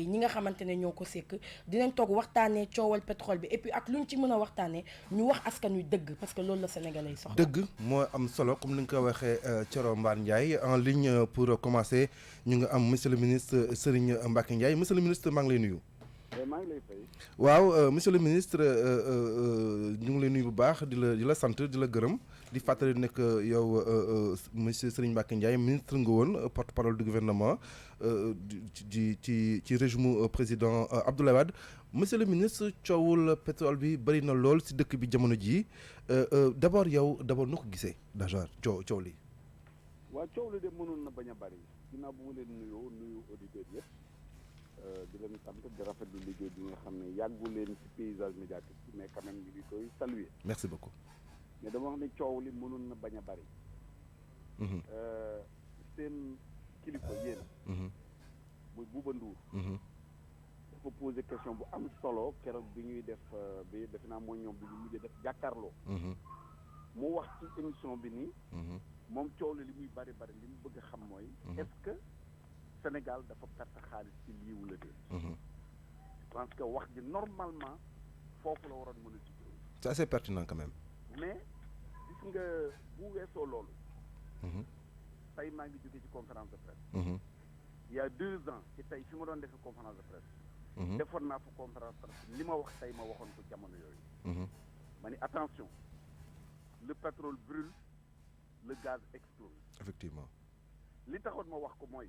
ñi nga xamante ne ñoo ko sekk dinañ toog waxtaanee coowal pétrole bi et puis ak luñ ci mën a waxtaanee ñu wax askan wi dëgg parce que loolu la sénégalais yi soxla. dëgg moo am solo comme ni nga ko waxee Thioro Mbar Ndiaye en ligne pour commencer ñu nga am monsieur le ministre Serigne Mbacké Ndiaye monsieur le ministre maa ngi lay nuyu. maa ngi lay fay. waaw monsieur le ministre ñu ngi lay nuyu bu baax di la sant di la gërëm di fàttali ne que yow monsieur Serigne Mbacké Ndiaye ministre nga woon porte-parole du gouvernement ci régime président Abdoulaye Wade monsieur le ministre coowul pétrole bi bëri na lool si dëkk bi jamono jii d'abord yow nu ko gisee déjà coow li. waaw coow li de mënoon na bañ a bëri ginnaaw bu ma leen nuyu auditeurs yëpp. di leen sant di rafetlu liggéey bi nga xam ne yàggu leen ci paysage médiatique bi mais quand même ñu ngi koy saluer. merci beaucoup. mais dama wax ne coow li mënoon na bañ a bari. seen kilifa yéen. muy Bouba Ndour. dafa posé question bu am solo keroog bi ñuy def bi defe naa mooy ñoom bi ñu mujjee def jàkkaarloo. mu wax ci émission bi nii. moom coow li muy bari li mu bëgg a xam mooy. est-ce que Sénégal dafa perte xaalis ci lii wala déet. je pense que wax ji normalement foofu la waroon mën a situé. c'est assez pertinent quand même. mais gis nga bu weesoo loolu. tey maa ngi jóge ci conférence de presse. il y a 2 ans ci tey fi ma doon defee conférence de presse. defoon naa fa conférence de presse li ma wax tey ma waxoon ko jamono yooyu. ma ni attention le pétrole brûle le gaz explose. effectivement. li taxoon ma wax ko mooy.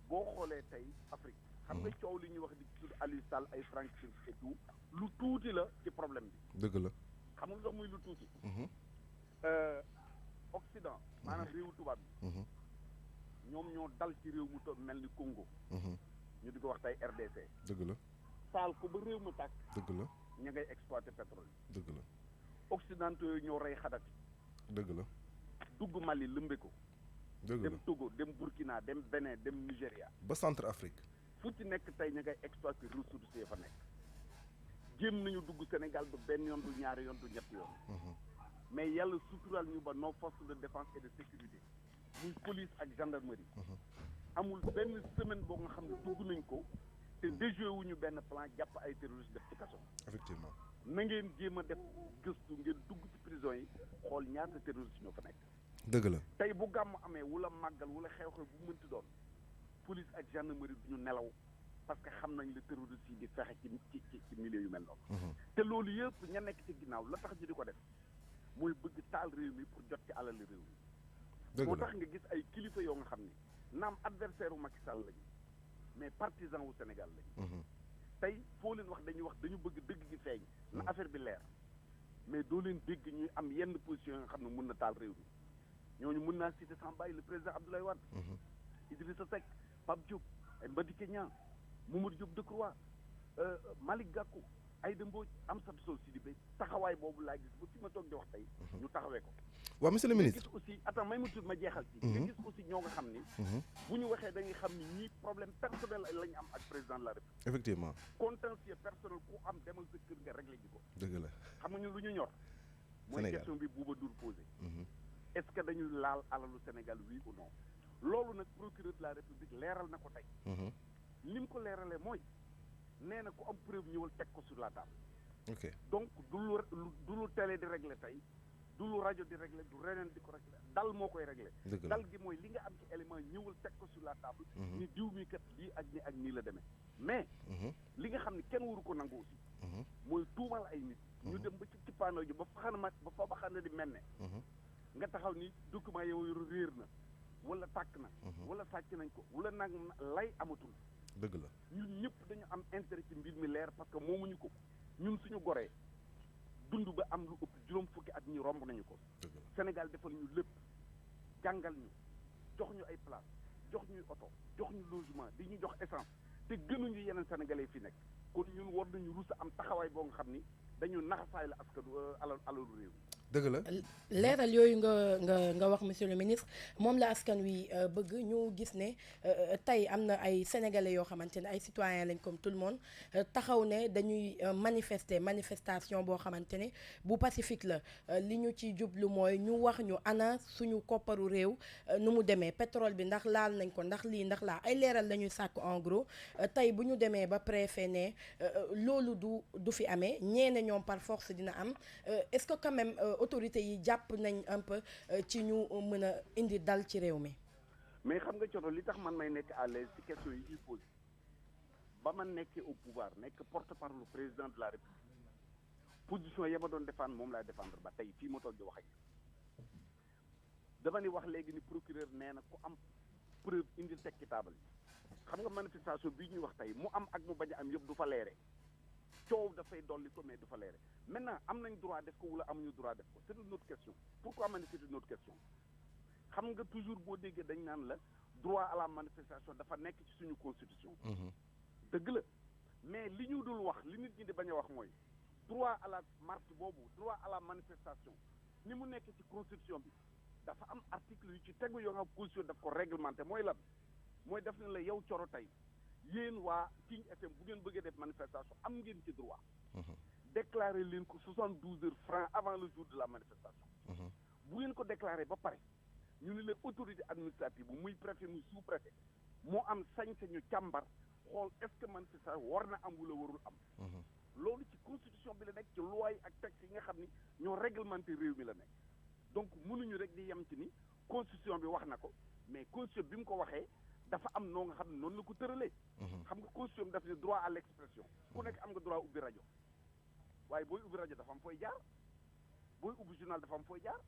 boo xoolee tey Afrique xam nga coow li ñuy wax di tudd Aliou Sall ay Franck et tout lu tuuti la ci problème bi. dëgg la. xam nga sax muy lu tuuti. Occident maanaam réewu tubaab bi. ñoom ñoo dal ci réew mu toll mel ni Congo. ñu di ko wax tey RDC. dëgg la. taal ko ba réew mu tàkk. dëgg la. ña ngay exploiter pétrole. dëgg la. Occidentaux yooyu ñoo rey Kadhafi. dëgg la. dugg Mali lëmbe ko. dëgg la dem Togo dem Burkina dem Bénin dem Nigéria. ba Centrafrique. fu ci nekk tey ña ngay exploiter ressources yi fa nekk. jéem nañu dugg Sénégal du benn yoon du ñaari yoon du ñetti yoon. mais yàlla suturaal ñu ba nos forces de défense et de sécurité muy police ak gendarmerie. amul benn semaine boo nga xam ne dugg nañ ko te déjoué wuñu benn plan jàpp ay terroristes def ci kaso. effectivement. na ngeen jéem a def gëstu ngeen dugg ci prison yi xool ñaata terroristes ñoo fa nekk. dëgg la. tey bu gàmm amee wala màggal wala xew-xew bu mënti doon police ak gendarmerie du ñu nelaw parce que xam nañ le terroriste yi di fexe ci milieu yu mel noonu. te loolu yëpp ña nekk ci ginnaaw la tax ñu di ko def mooy bëgg taal réew mi pour jot ci alal réew mi. dëgg la moo tax nga gis ay kilifa yoo nga xam ni naam adversaire u Macky Sall lañu mais partisan wu Sénégal lañu. tey foo leen wax dañu bëgg dëgg gi feeñ. na affaire bi leer mais doo leen dégg ñuy am yenn position yoo nga xam ne mun na taal réew mi. ñooñu mën naa citer sans bàyyi le président Abdoulaye Wade. Idrissa Seck Pape Diop ay Madické Niang Mamadou Diop Decroix Malick Gakou Aïda Mbodj Amsatou Sow Sidibé taxawaay boobu laa gis ba fi ma toog di wax tey. ñu taxawee ko. waaw monsieur le ministre nga gis aussi attends may ma tudd ma jeexal ci. nga gis aussi ñoo nga xam ni. bu ñu waxee dañuy xam ni ñii problème personnel la ñu am ak président de la République. effectivement. contentieux personnel ku am demal sa kër nga réglé ji ko. dëgg la. xam nga ñu lu ñu ñor. mooy question bi Bouba Ndour posé. est-ce que dañuy laal alalu Sénégal oui ou non loolu nag procureur de la République leeral na ko tey. ni mu ko leeralee mooy nee na ku am preuve ñëwal teg ko sur la table. ok donc du lu télé di régler tey du lu rajo di régler du reneen di ko régler dal moo koy régler. dal gi mooy li nga am ci élément ñëwal teg ko sur la table. ni diw mi kat lii ak nii la demee mais. li nga xam ne kenn waru ko nangu aussi. mooy tuumal ay nit. ñu dem ba ci cippaanoo ji ba fa baxana di mel ne. nga taxaw ni document yow réer na wala tàkk na. wala sàcc nañ ko wala nag lay amatul. dëgg la ñun ñëpp dañu am intérêt ci mbir mi leer parce que moomuñu ko ñun suñu goree dund ba am lu ëpp juróom fukki at ñi romb nañu ko. dëgg la Sénégal defal ñu lépp jàngal ñu jox ñu ay place jox ñuy oto jox ñu logement di ñu jox essence te gënuñu yeneen sénégalais fi nekk kon ñun war nañu rusa am taxawaay boo nga xam ni dañu naxasaay la askan alalu réew. dëgg la leeral yooyu nga wax monsieur le ministre moom la askan wi bëgg ñu gis ne tey am na ay sénégalais yoo xamante ne ay citoyens lañ comme tout le monde taxaw ne dañuy manifestation boo xamante ne bu pacifique la li ñu ci jublu mooy ñu wax ñu ana suñu kopparu réew nu mu demee pétrole bi ndax laal nañ ko ndax lii ndax laa ay leeral la ñuy sàkk en gros tey bu ñu demee ba préfet ne loolu du fi amee ñeene ñoom par force dina am est-ce que quand même autorités yi jàpp nañ un peu ci ñu mën a indi dal ci réew mi. mais xam nga Coro li tax man may nekk à l'aise ci question yi ñuy posé ba ma nekkee au pouvoir nekk porte-parole du président de la République position ya ma doon défendre moom laay défendre ba tey fii ma toog di wax ak dama ni wax léegi ni procureur nee na ku am preuve indi teg ci taabal xam nga manifestation bii ñuy wax tey mu am ak mu bañ a am yëpp du fa leere coow dafay dolli ko mais du fa leere maintenant am nañ droit def ko wala amuñu droit def ko c'est une autre question pourquoi ma ne c'est une autre question xam nga toujours boo déggee dañ naan la droit à la manifestation dafa nekk ci suñu constitution dëgg la mais li ñu dul wax li nit ñi di bañ a wax mooy droit à la marche boobu droit à la manifestation ni mu nekk ci constitution bi dafa am article yu ci tegu yoo nga constitution daf ko réglementé mooy lan mooy def na la yow Coro tey yéen waa King FM bu ngeen bëggee def manifestation am ngeen ci droit déclarer leen ko 72 heures francs avant le jour de la manifestation bu ngeen ko déclarer ba pare ñu ne leen autorité administrative bu muy préfet muy sous-préfet moo am sañ-sañu càmbar xool est-ce que manifestation war na am wala warul am loolu ci constitution bi la nekk ci loi yi ak texte yi nga xam ni ñoo réglementé réew mi la nekk donc mënuñu rek di yem ci ni constitution bi wax na ko mais constitution bi mu ko waxee dafa am noo nga xam ne noonu la ko tëralee xam nga constitution bi daf ne droit à l'expression ku nekk am nga droit ubbi rajo waaye booy ubbi rajo dafa am fooy jaar booy ubbi journal dafa am fooy jaar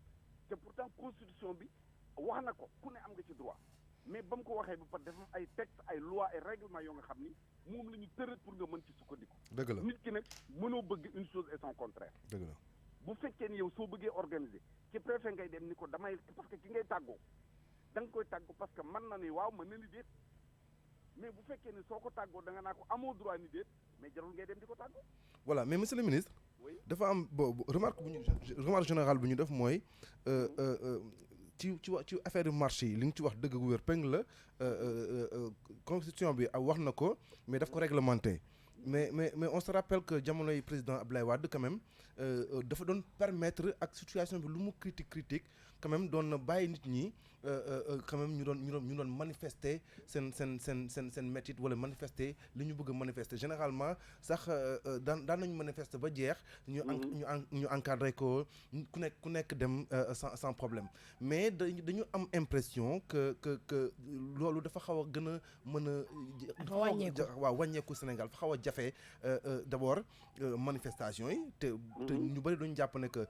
te pourtant constitution bi wax na ko ku ne am nga ci droit mais ba mu ko waxee ba pare dafa am ay texte ay loi ay règlement yoo nga xam ni moom la ñu tëral pour nga mën ci sukkandiku dëgg la nit ki nag mënoo bëgg une chose et son contraire dëgg la bu fekkee ni yow soo bëggee organiser ci préfet ngay dem ni ko damay parce que ki ngay tàggoo da nga koy tàggu parce que mën na ni waaw mën na ni déet mais bu fekkee ni soo ko tàggoo da nga naa ko amoo droit ni déet mais jarul ngay dem di ko tàggoo. voilà mais monsieur le ministre. oui dafa am remarque générale bu ñu def mooy ci affaire marché yi li nga ci wax dëgg gu wér peng la constitution bi wax na ko mais daf ko réglementé. mais on se rappelle que jamonoy président Abdoulaye Wade quand même dafa doon permettre ak situation bi lu mu critique quand même doon na bàyyi nit ñi quand même ñu doon manifester seen métit wala manifester li ñu bëgg a manifester généralement sax daan nañu manifester ba jeex. ñu encadré ko ku nekk dem sans problème mais dañu am impression que loolu dafa xaw a gën a mën a. wàññeeku Sénégal dafa xaw a jafe d'abord manifestation yi te ñu bëri duñu jàpp ne que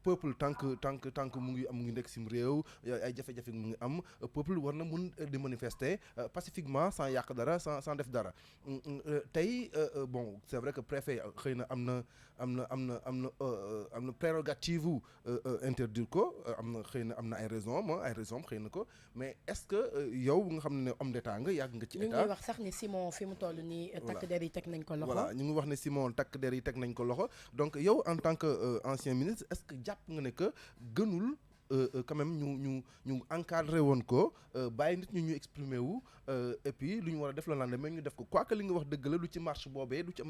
peuple tant que mu ngi nekk sim réew ay jafe-jafe mu ngi am peuple war na mun di manifester pacifiquement sans yàq dara sans def dara tey bon c'est vrai que préfet xëy na am na prérogative interdire ko xëy na am na ay raison xëy na ko mais est-ce que yow nga xam ne homme d'état nga yàgg nga ci état. ñu ngi wax sax ni Simon fi mu toll nii takk der yi teg nañ ko loxo. voilà ñu ngi wax ne Simon takk der yi teg nañ ko loxo donc yow en tant que ancien ministre est-ce que jàpp nga ne que gënul quand même ñu encadré woon ko bàyyi nit ñi ñu exprimer wu et puis lu ñu war a def la lendemain ñu def ko quoi que li nga wax dëgg la lu ci marche boobee lu ci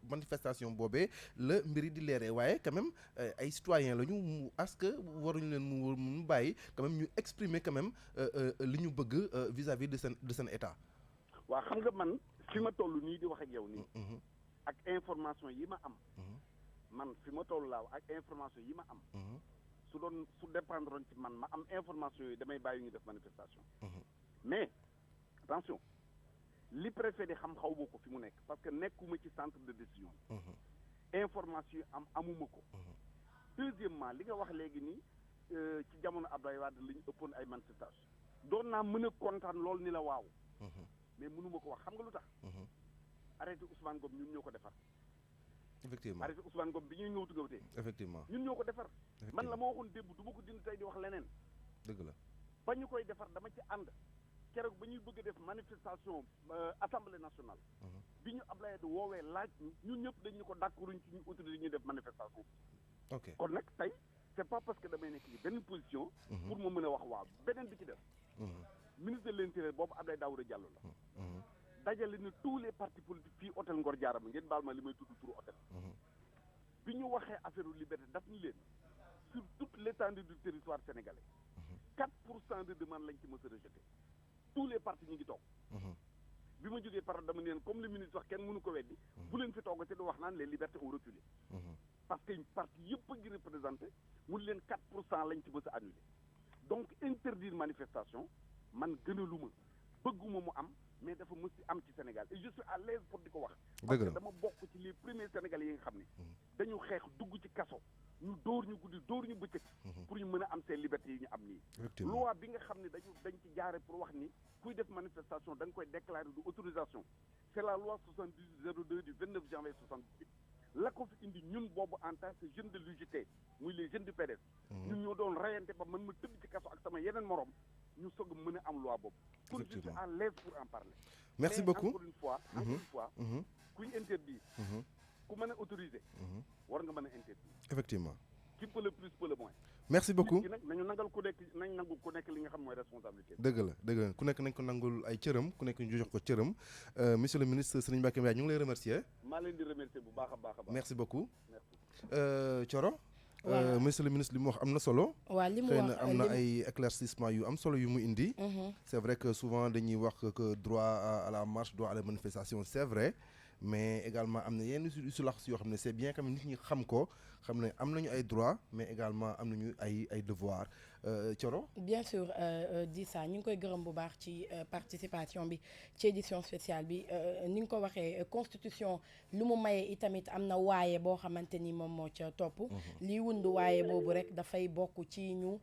manifestation boobee la mbiri di leeree waaye quand même ay citoyens la ñu est-ce que waruñu leen mu bàyyi quand même ñu exprimer quand même li ñu bëgg vis-à-vis de seen état. waaw xam nga man fi ma toll nii di wax ak yow nii. ak information yi ma am. man fi ma toll laaw ak information yi ma am. su dépendre ci man ma am information yooyu damay bàyyi ñu def manifestation. mais attention li préfet di xam xaw ma ko fi mu nekk parce que nekkuma ci centre de décision. information yi amuma ko. deuxièmement li nga wax léegi nii ci jamono Abdoulaye Wade la ñu ëppoon ay manifestation doon naa mën a kontaan lool ni la waaw. mais mënuma ko wax xam nga lu tax. arrêté Ousmane Ngom ñun ñoo ko defar. effectivement arrêté Ousmane Ngom bi ñuy ngawtu gawtee. effectivement ñun ñoo ko defar. man la ma waxoon démb du ma ko dindi tey di wax leneen. dëgg la ba ñu koy defar dama ci ànd keroog ba ñuy bëgg a def manifestation assemblée nationale. bi ñu Ablaye di woowee laaj ñun ñëpp dañu ko d'accorduñ ci ñu autorité ñuy def manifestation. ok kon nag tey c'est pas parce que damay nekk ci benn position pour ma mën a wax waaw beneen bi ci def ministre de l'intérieur boobu Abdoulaye Daouda Diallo la dajale na tous les partis politiques fii hôtel Ngor Diarama ngeen baal ma li may tudd turu hôtel bi ñu waxee affaire liberté daf ni leen sur toute l'étendue du territoire sénégalais 4% de demande lañ ci mës a rejeté tous les partis ñu ngi toog bi ma jógee par dama neen comme le ministre wax kenn mënu ko weddi bu leen fi toog te du wax naan les libertés ont reculé parce que parti yëpp a ngi représenté mun leen 4% lañ ci mës a annulé donc interdire manifestation man gënaluma bëgguma mu am mais dafa mës ci am ci Sénégal et je suis à l'aise pour di ko wax parce que dama bokk ci les premiers Sénégalais yi nga xam ne dañu xeex dugg ci kaso ñu dóor ñu guddi dóor ñu bëccëg pour ñu mën a am ces libertés yi ñu am nii loi bi nga xam ne dañ ci jaare pour wax ni kuy def manifestation da nga koy déclarer du autorisation c'est la loi 7802 du 29 janvier 78 la ko fi indi ñun boobu en tant que jeune de l'UJT muy les jeunes du PDS ñun ñoo doon rayante ba man ma tëdd ci kaso ak sama yeneen morom ñu soog a mën a am loi boobu kon je suis à l'aise pour en parler merci beaucoup encore une fois kuy interdire ku mën a autoriser war nga mën a interdire effectivement qui peut le plus peut le moins merci beaucoup nag nañu nangal ku nekk nañ nangul ku nekk li nga xam mooy responsabilité dëgg la ku nekk nañ ko nangul ay cëram ku nekk ñu jox ko cëram monsieur le ministre Serigne Mbacké Ndiaye ñu ngi lay remercier maa leen di remercier bu baax a baax merci beaucoup Thioro monsieur le ministre li mu wax am na solo waaw li mu xëy wax na am na ay éclaircissement yu am solo yu mu indi c'est vrai que souvent dañuy wax que droit à la marche droit à la manifestation c'est vrai mais également am na yenn yu lax yoo xam ne c'est bien quand même nit ñi xam ko xam ne am nañu ay droits mais également am nañu ay devoirs Thioro bien sûr di ça ñu ngi koy gërëm bu baax ci participation bi ci édition spéciale bi ni nga ko waxee constitution lu mu maye itamit am na waaye boo xamante ni moom moo ca topp lii wundu waaye boobu rek dafay bokk ci ñu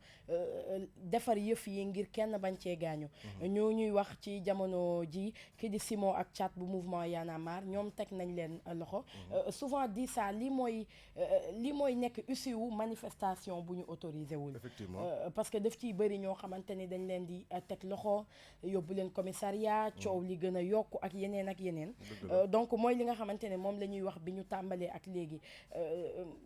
defar yëf yi ngir kenn bañ cee gaañu ñoo ñuy wax ci jamono ji ki di Simon ak Thiat bu mouvement Y'en a marre ñoom teg nañ leen loxo souvent di ça li mooy nekk issue wu manifestation bu ñu autorisé wul effectivement parce que daf ciy bëri ñoo xamante ni dañ leen di teg loxo yóbbu leen commissariat coow li gën a yokku ak yeneen donc mooy li nga xamante ne moom la ñuy wax bi ñu tàmbalee ak léegi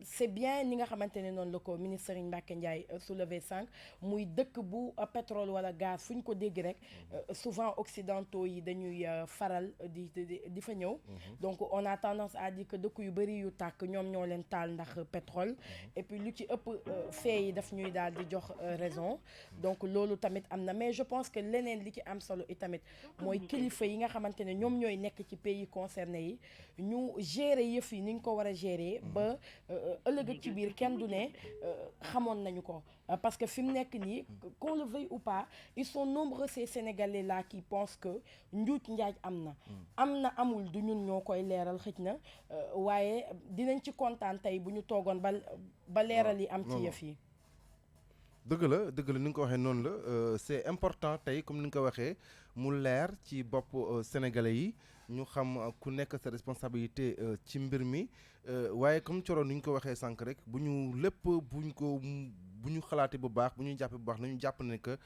c'est bien ni nga xamante ne noonu la ko ministre Serigne Mbacké Ndiaye soulevé 5 muy dëkk bu pétrole wala gaz fu ñu ko dégg rek souvent occidentaux yi dañuy faral di fa ñëw donc on a tendance à dire que dëkk yu bëri yu tàkk ñoom ñoo leen taal ndax pétrole et puis lu ci ëpp fee yi daf ñuy daal di jox raison donc loolu tamit am na mais je pense que leneen li ci am solo itamit mooy kilifa yi nga xamante ne ñoom ñooy nekk ci pays concernés yi ñu gérer yëf yi ni ñu ko war a gérer ba ëllëg ci biir kenn du ne xamoon nañu ko parce que fi mu nekk nii qu'on le veuille ou pas ils sont nombreux ces Sénégalais là qui pensent que njuuj njaaj am na amul du ñun ñoo koy leeral xëj na waaye dinañ ci kontaan tey bu ñu toogoon ba leeral yi am ci yëf yi dëgg la ni nga ko waxee noonu la c'est important tey comme ni nga ko waxee mu leer ci bopp sénégalais yi ñu xam ku nekk sa responsabilité ci mbir mi waaye comme Thioro ni ñu ko waxee sànq rek bu ñu xalaatee bu baax bu ñu jàppee bu baax nañu jàpp ne que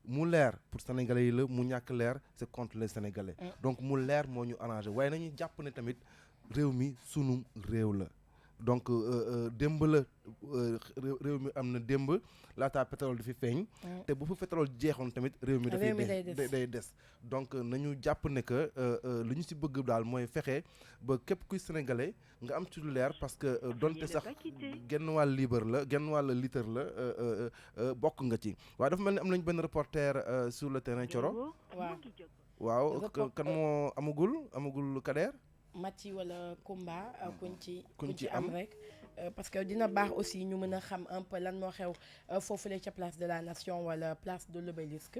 mu leer pour sénégalais yi la mu ñàkk leer c'est contre les sénégalais donc mu leer moo ñu arrangé waaye nañu jàpp ne tamit réew mi sunu réew la donc démb la réew mi am na démb laataa pétrole di fi feeñ te bu fa pétrole jeexoon tamit réew mi day des donc nañu jàpp ne que li ñu ci bëgg daal mooy fexe ba képp kuy sénégalais nga am ci lu leer parce que donte sax genn wàll litre la bokk nga ci waaye dafa mel ni am nañu benn reporter sur le terrain Thioro waaw kan moo amagul Kader Mati wala Kumba kuñ ci am rek parce que dina baax aussi ñu mën a xam un peu lan moo xew foofule ca place de la nation wala place de l'obélisque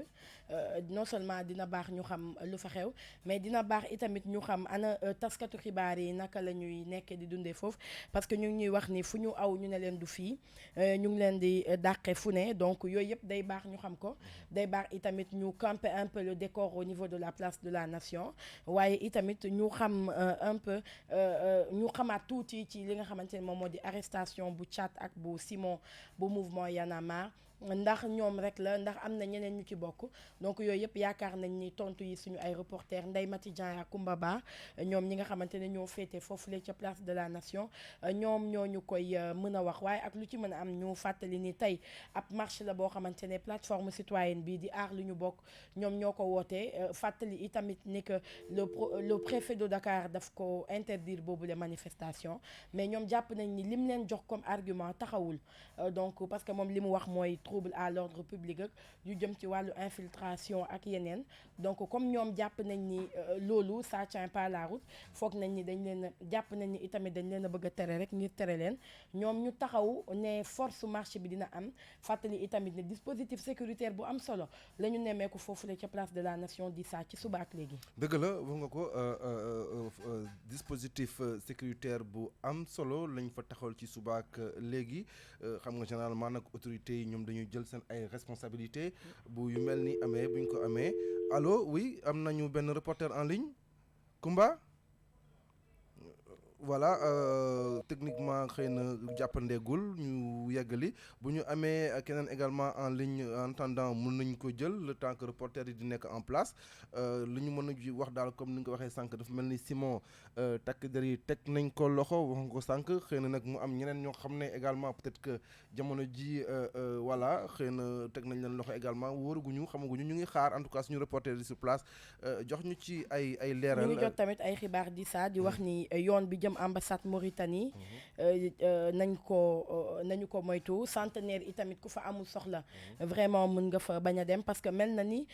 non seulement dina baax ñu xam lu fa xew mais dina baax itamit ñu xam ana taskatu xibaar yi naka la ñuy nekkee di dundee foofu parce que ñu ngi ñuy wax ni fu ñu aw ñu ne leen du fii ñu ngi leen di dàqe fu ne donc yooyu yëpp day baax ñu xam ko day baax itamit ñu camper un peu le décor au niveau de la place de la nation waaye itamit ñu xam un peu ñu xamaat tuuti ci li nga xamante ne moom moo di arrestation bu Thiat ak bu Simon bu mouvement Y'en a marre ndax ñoom rek la ndax am na ñeneen ñu ci bokk donc yooyu yëpp yaakaar nañ ni tontu yi suñu ay reporter Ndeye Mati Dieng ak Koumba Ba ñoom ñi nga xamante ne ñoo féete foofu la ca place de la nation ñoom ñoo ñu koy mën a wax waaye ak lu ci mën a am ñu fàttali ni tey ab marche la boo xamante ne plateforme citoyenne bi di aar lu ñu bokk ñoom ñoo ko wootee fàttali itamit ni que le préfet de Dakar daf ko interdire boobu les manifestations mais ñoom jàpp nañ ni lim leen jox comme argument taxawul donc parce que moom li mu wax mooy trouble à l'ordre public ak yu jëm ci wàllu infiltration ak yeneen donc comme ñoom jàpp nañ ni loolu ça tient pas la route foog nañ ni dañ leen a jàpp nañ ni itamit dañ leen a bëgg a tere rek ngir tere leen ñoom ñu taxaw ne force marche bi dina am fàttali itamit ne dispositif sécuritaire bu am solo la ñu nemmeeku foofu la ca place de la nation di saa ci suba ak léegi. dëgg la wax nga ko dispositif sécuritaire bu am solo lañ fa taxawal ci suba ak léegi xam nga généralement nag autorités yi ñoom dañuy jël seen ay responsabilités bu yu mel ni amee bu ñu ko amee allo oui am nañu benn reporter en ligne Koumba. voilà techniquement xëy na jàppandeegul ñu yeggali bu ñu amee keneen également en ligne en attendant mën nañ ko jël le temps que reporter yi di nekk en place li ñu mën a wax daal comme ni nga ko waxee sànq dafa mel ni Simon takk der yi teg nañ ko loxo wax nga ko sànq xëy na nag mu am ñeneen ñoo xam ne également peut-être que jamono ji voilà xëy na teg nañ leen loxo également wóoruguñu xamaguñu ñu ngi xaar en tout cas suñu reporter yi sur place jox ñu ci ay leeral. ñu ngi jot tamit ay xibaar di saa di wax ni yoon bi jëm ambassade Mauritanie nañu ko moytu centenaire itamit ku fa amul soxla vraiment mën nga fa bañ a dem parce que mel na ni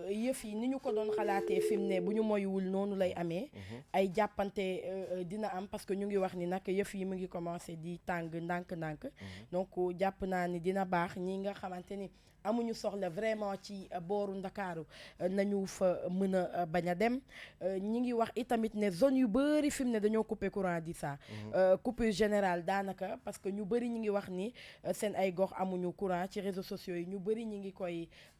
yëf yi ni ñu ko doon xalaatee fi mu ne bu ñu moywul noonu lay amee ay jàppante dina am parce que ñu ngi wax ni nag yëf yi mu ngi commencé di tàng ndànk-ndànk donc jàpp naa ni dina baax ñi nga xamante ni amuñu soxla vraiment ci booru Ndakaaru nañu fa mën a bañ a dem ñi ngi wax itamit ne zone yu bëri fi mu ne dañoo couper courant di ça coupure générale daanaka parce que ñu bëri ñi ngi wax ni seen ay gox amuñu courant ci réseaux sociaux yi ñu bëri ñi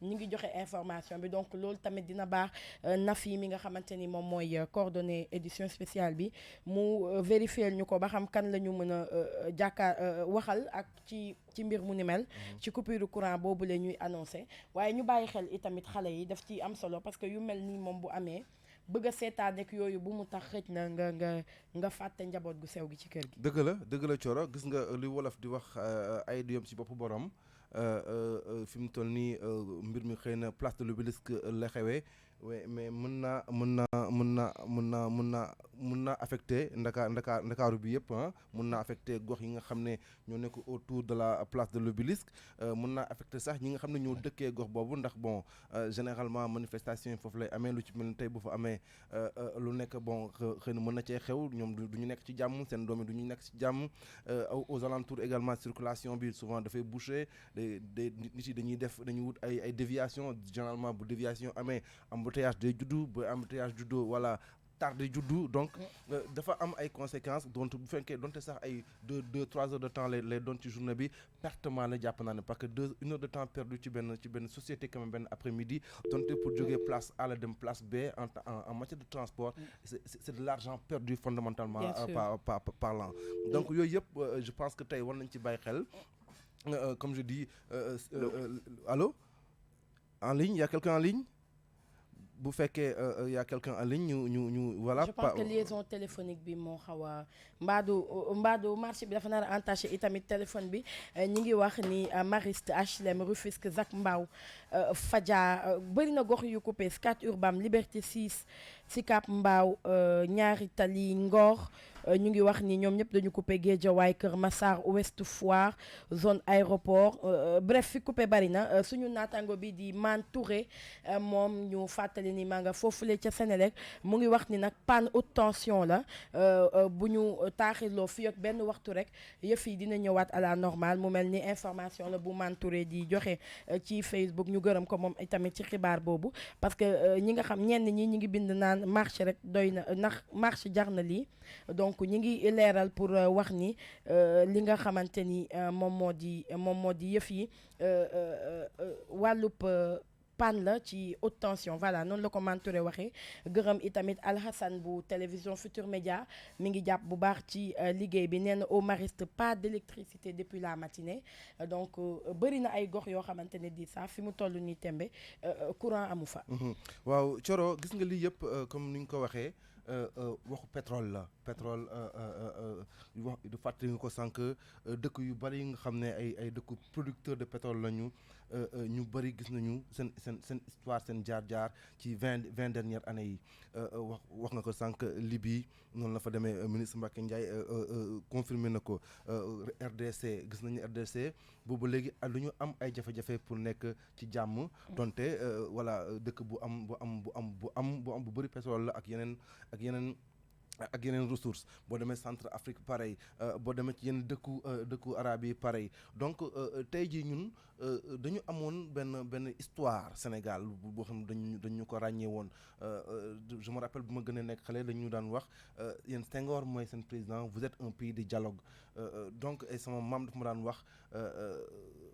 ngi joxe information bi donc loolu tamit dina baax Nafi mi nga xamante ni moom mooy coordonné édition spéciale bi mu vérifier ñu ko ba xam kan la ñu mën a waxal ak ci mbir mu ni mel ci coupure courant boobu la ñuy annoncé waaye ñu bàyyi xel itamit xale yi daf ci am solo parce que yu mel nii moom bu amee bëgg a seetaan ak yooyu bu mu tax xëj na nga fàtte njaboot gu sew gi ci kër gi. dëgg la Thioro gis nga li wolof di wax ay du yom ci boppu borom fi mu toll nii mbir mi xëy na place de l'Obélisque la xewee mais mën naa affecté ndakaaru bi yëpp mën naa affecté gox yi nga xam ne ñoo nekk autour de la place de l'Obélisque mën naa affecté sax ñi nga xam ne ñoo dëkkee gox boobu ndax bon généralement manifestation yi foofu lay amee lu ci mel ni tey bu fa amee lu nekk bon xëy na mën na cee xew ñoom du ñu nekk ci jàmm seen doom yi du ñu nekk ci jàmm aux alentours également circulation bi souvent dafay boucher nit yi dañuy wut ay déviation généralement bu déviation amee embouteillage day juddu ba embouteillage juddoo wala tardé juddu donc dafa am ay conséquences donc bu fekkee donte sax ay 2-3 heures de temps lay doon ci journée bi pertement la jàpp naa ne parce que 1 heure de temps perdu ci benn société quand même benn après-midi donte pour jógee place A la dem place B en matière de transport c'est de l'argent perdu fondamentalement parlant donc yooyu yëpp je pense que tey war nañ ci bàyyi xel comme je dis allô en ligne, il y a quelqu'un en ligne? Bu fekkee y a quelqu'un en ligne ñu voilà. Je pense que liaison téléphonique bi moo xaw a mbaadu marché bi dafa nar a entaché itamit téléphone bi ñi ngi wax ni Mariste HLM Rufisque Zac Mbao Fadia bëri na gox yu coupé Scat Urbam Liberté 6 Sicap Mbao Ñaari Tali Ngor ñu ngi wax ni ñoom ñëpp dañu coupé Guédiawaye Kër Massar Ouest Foire zone aéroport bref fi coupé bari na suñu naataango bi di Man Touré moom ñu fàttali ni maa nga foofule ca Sénélec mu ngi wax ni nag panne haute tension la bu ñu taaxirloo fii ak benn waxtu rek yëf yi dina ñëwaat à la normale mu mel ni information la bu Man Touré di joxe ci Facebook ñu gërëm ko moom itamit ci xibaar boobu parce que ñi nga xam ñenn ñi ngi bind naan marché rek doy na ndax marché jar na lii donc ñi ngi leeral pour wax ni li nga xamante ni moom moo di yëf yi wàllub panne la ci haute tension voilà noonu la ko Mantouré waxee gërëm itamit Alhassane bu télévision Futur Média mi ngi jàpp bu baax ci liggéey bi nee na au Mariste pas d'électricité depuis la matinée donc bëri na ay gox yoo xamante ne di sax fi mu toll nii tembe courant amu fa. waaw Thioro gis nga lii yëpp comme ni nga ko waxee waxu pétrole la pétrole wax du fàttali nga ko sànq dëkk yu bari yi nga xam ne ay dëkku producteur de pétrole lañu ñu bari gis nañu seen histoire seen jaar-jaar ci vingt dernières années yi wax nga ko sànq Libye noonu la fa demee ministre Mbacké Ndiaye confirmé na ko RDC gis nañu RDC boobu léegi lu ñu am ay jafe-jafe pour nekk ci jàmm donte voilà dëkk bu bëri pétrole la ak yeneen ressources boo demee centre Afrique pareil boo demee ci yenn dëkku arabe yi pareil donc tey jii ñun dañu amoon benn histoire Sénégal boo xam ne dañu ko ràññee woon je me rappelle bu ma gën a nekk xale dañu daan wax yéen Senghor mooy seen président vous êtes un pays de dialogue donc et sama maam dafa ma daan wax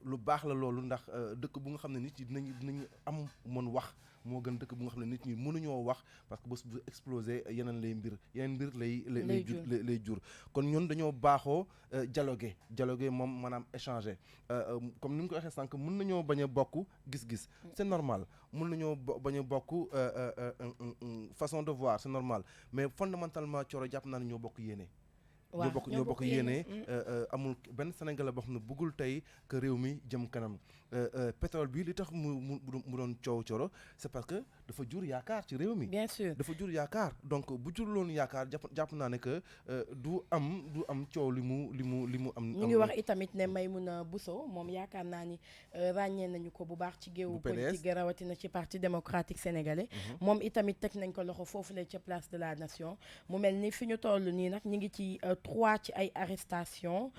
lu baax la loolu ndax dëkk bu nga xam ne nit ñi dinañu am mën wax moo gën dëkk bu nga xam ne nit ñi mënuñoo wax parce que bés bu explosé yeneen mbir lay jur kon ñun dañoo baaxoo dialoguer moom maanaam échanger comme ni mu ko waxee sànq mën nañoo bañ a bokk gis-gis c'est normal mën nañoo bañ a bokk façon de voir c'est normal mais fondamentalement Thioro jàpp naa ne ñoo bokk yéene ñoo bokk yéene amul benn Sénégalais boo xam ne bëggul tey que réew mi jëm kanam pétrole bi li tax mu doon coow Thioro c'est parce que dafa jur yaakaar ci réew mi. bien sûr dafa jur yaakaar donc bu jur loon yaakaar jàpp naa ne que du am coow li mu am. ñu ngi wax itamit ne Maymouna Bousso moom yaakaar naa ni ràññee nañu ko bu baax ci géewu politique gi rawatina ci parti démocratique sénégalais. moom itamit teg nañ ko loxo foofu la ca place de la nation mu mel ni fi ñu toll nii nag ñu ngi ci 3 ci ay arrestation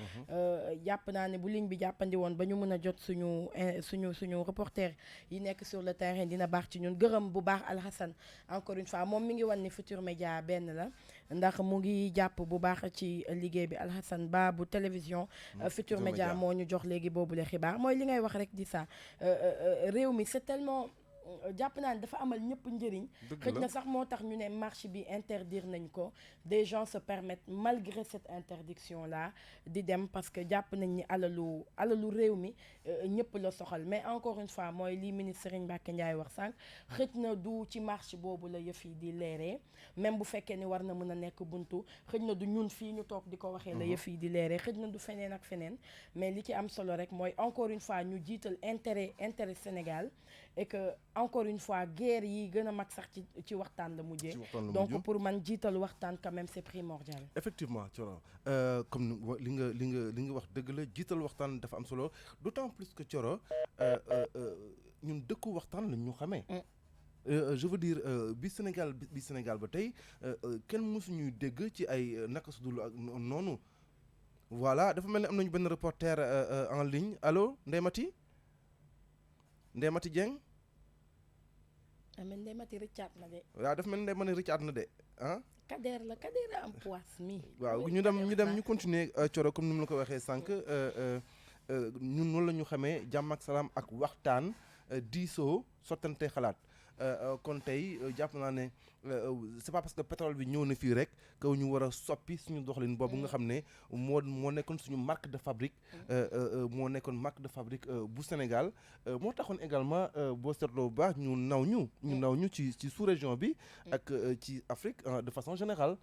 jàpp naa ne bu ligne bi jàppandi woon ba ñu mën a jot suñu reporter yi nekk sur le terrain dina baax ci ñun gërëm bu baax Alhassane encore une fois moom mi ngi wan ni Futur Média benn la ndax mu ngi jàpp bu baax ci liggéey bi Alhassane Ba bu télévision Futur Média moo ñu jox léegi boobule xibaar mooy li ngay wax rek di ça réew mi c'est tellement jàpp naa ne dafa amal ñëpp njëriñ xëj na sax moo tax ñu ne marche bi interdire nañ ko des gens se permettent malgré cette interdiction là di dem parce que jàpp nañ ni alalu réew mi ñëpp la soxal mais encore une fois mooy li ministre Serigne Mbacké Ndiaye wax sànq xëj na du ci marche boobu la yëf yi di leeree même bu fekkee ni war na mën a nekk buntu xëj na du ñun fii ñu toog di ko waxee la yëf yi di leeree xëj na du feneen ak feneen mais li ci am solo rek mooy encore une fois ñu jiital intérêt Sénégal et que encore une fois guerre yi gën a mag sax ci waxtaan la mujjee donc pour man jiital waxtaan quand même c'est primordial. effectivement Thioro comme li nga wax dëgg la jiital waxtaan dafa am solo d'autant plus que Thioro ñun dëkku waxtaan lañ ñu xamee. je veux dire bi Sénégal ba tey kenn mësuñuy dégg ci ay naka su dul ak noonu voilà dafa mel ni am nañu benn reporter en ligne allo Ndeye Mati Dieng. mais Ndeye Mati rëccaat na de. waaw dafa mel ni Ndeye Mati rëccaat na de ah. Kader am poisse mi. waaw ñu dem ñu continuer Thioro comme ni mu la ko waxee sànq ñun noonu la ñu xamee jàmm ak salaam ak waxtaan diisoo sottante xalaat kon tey jàpp naa ne c'est pas parce que pétrole bi ñëw na fii rek que ñu war a soppi suñu doxalin boobu nga xam ne moo nekkoon suñu marque de fabrique bu Sénégal moo taxoon également boo seetloo bu baax ñu naw ñu ci sous-région bi ak ci Afrique de façon générale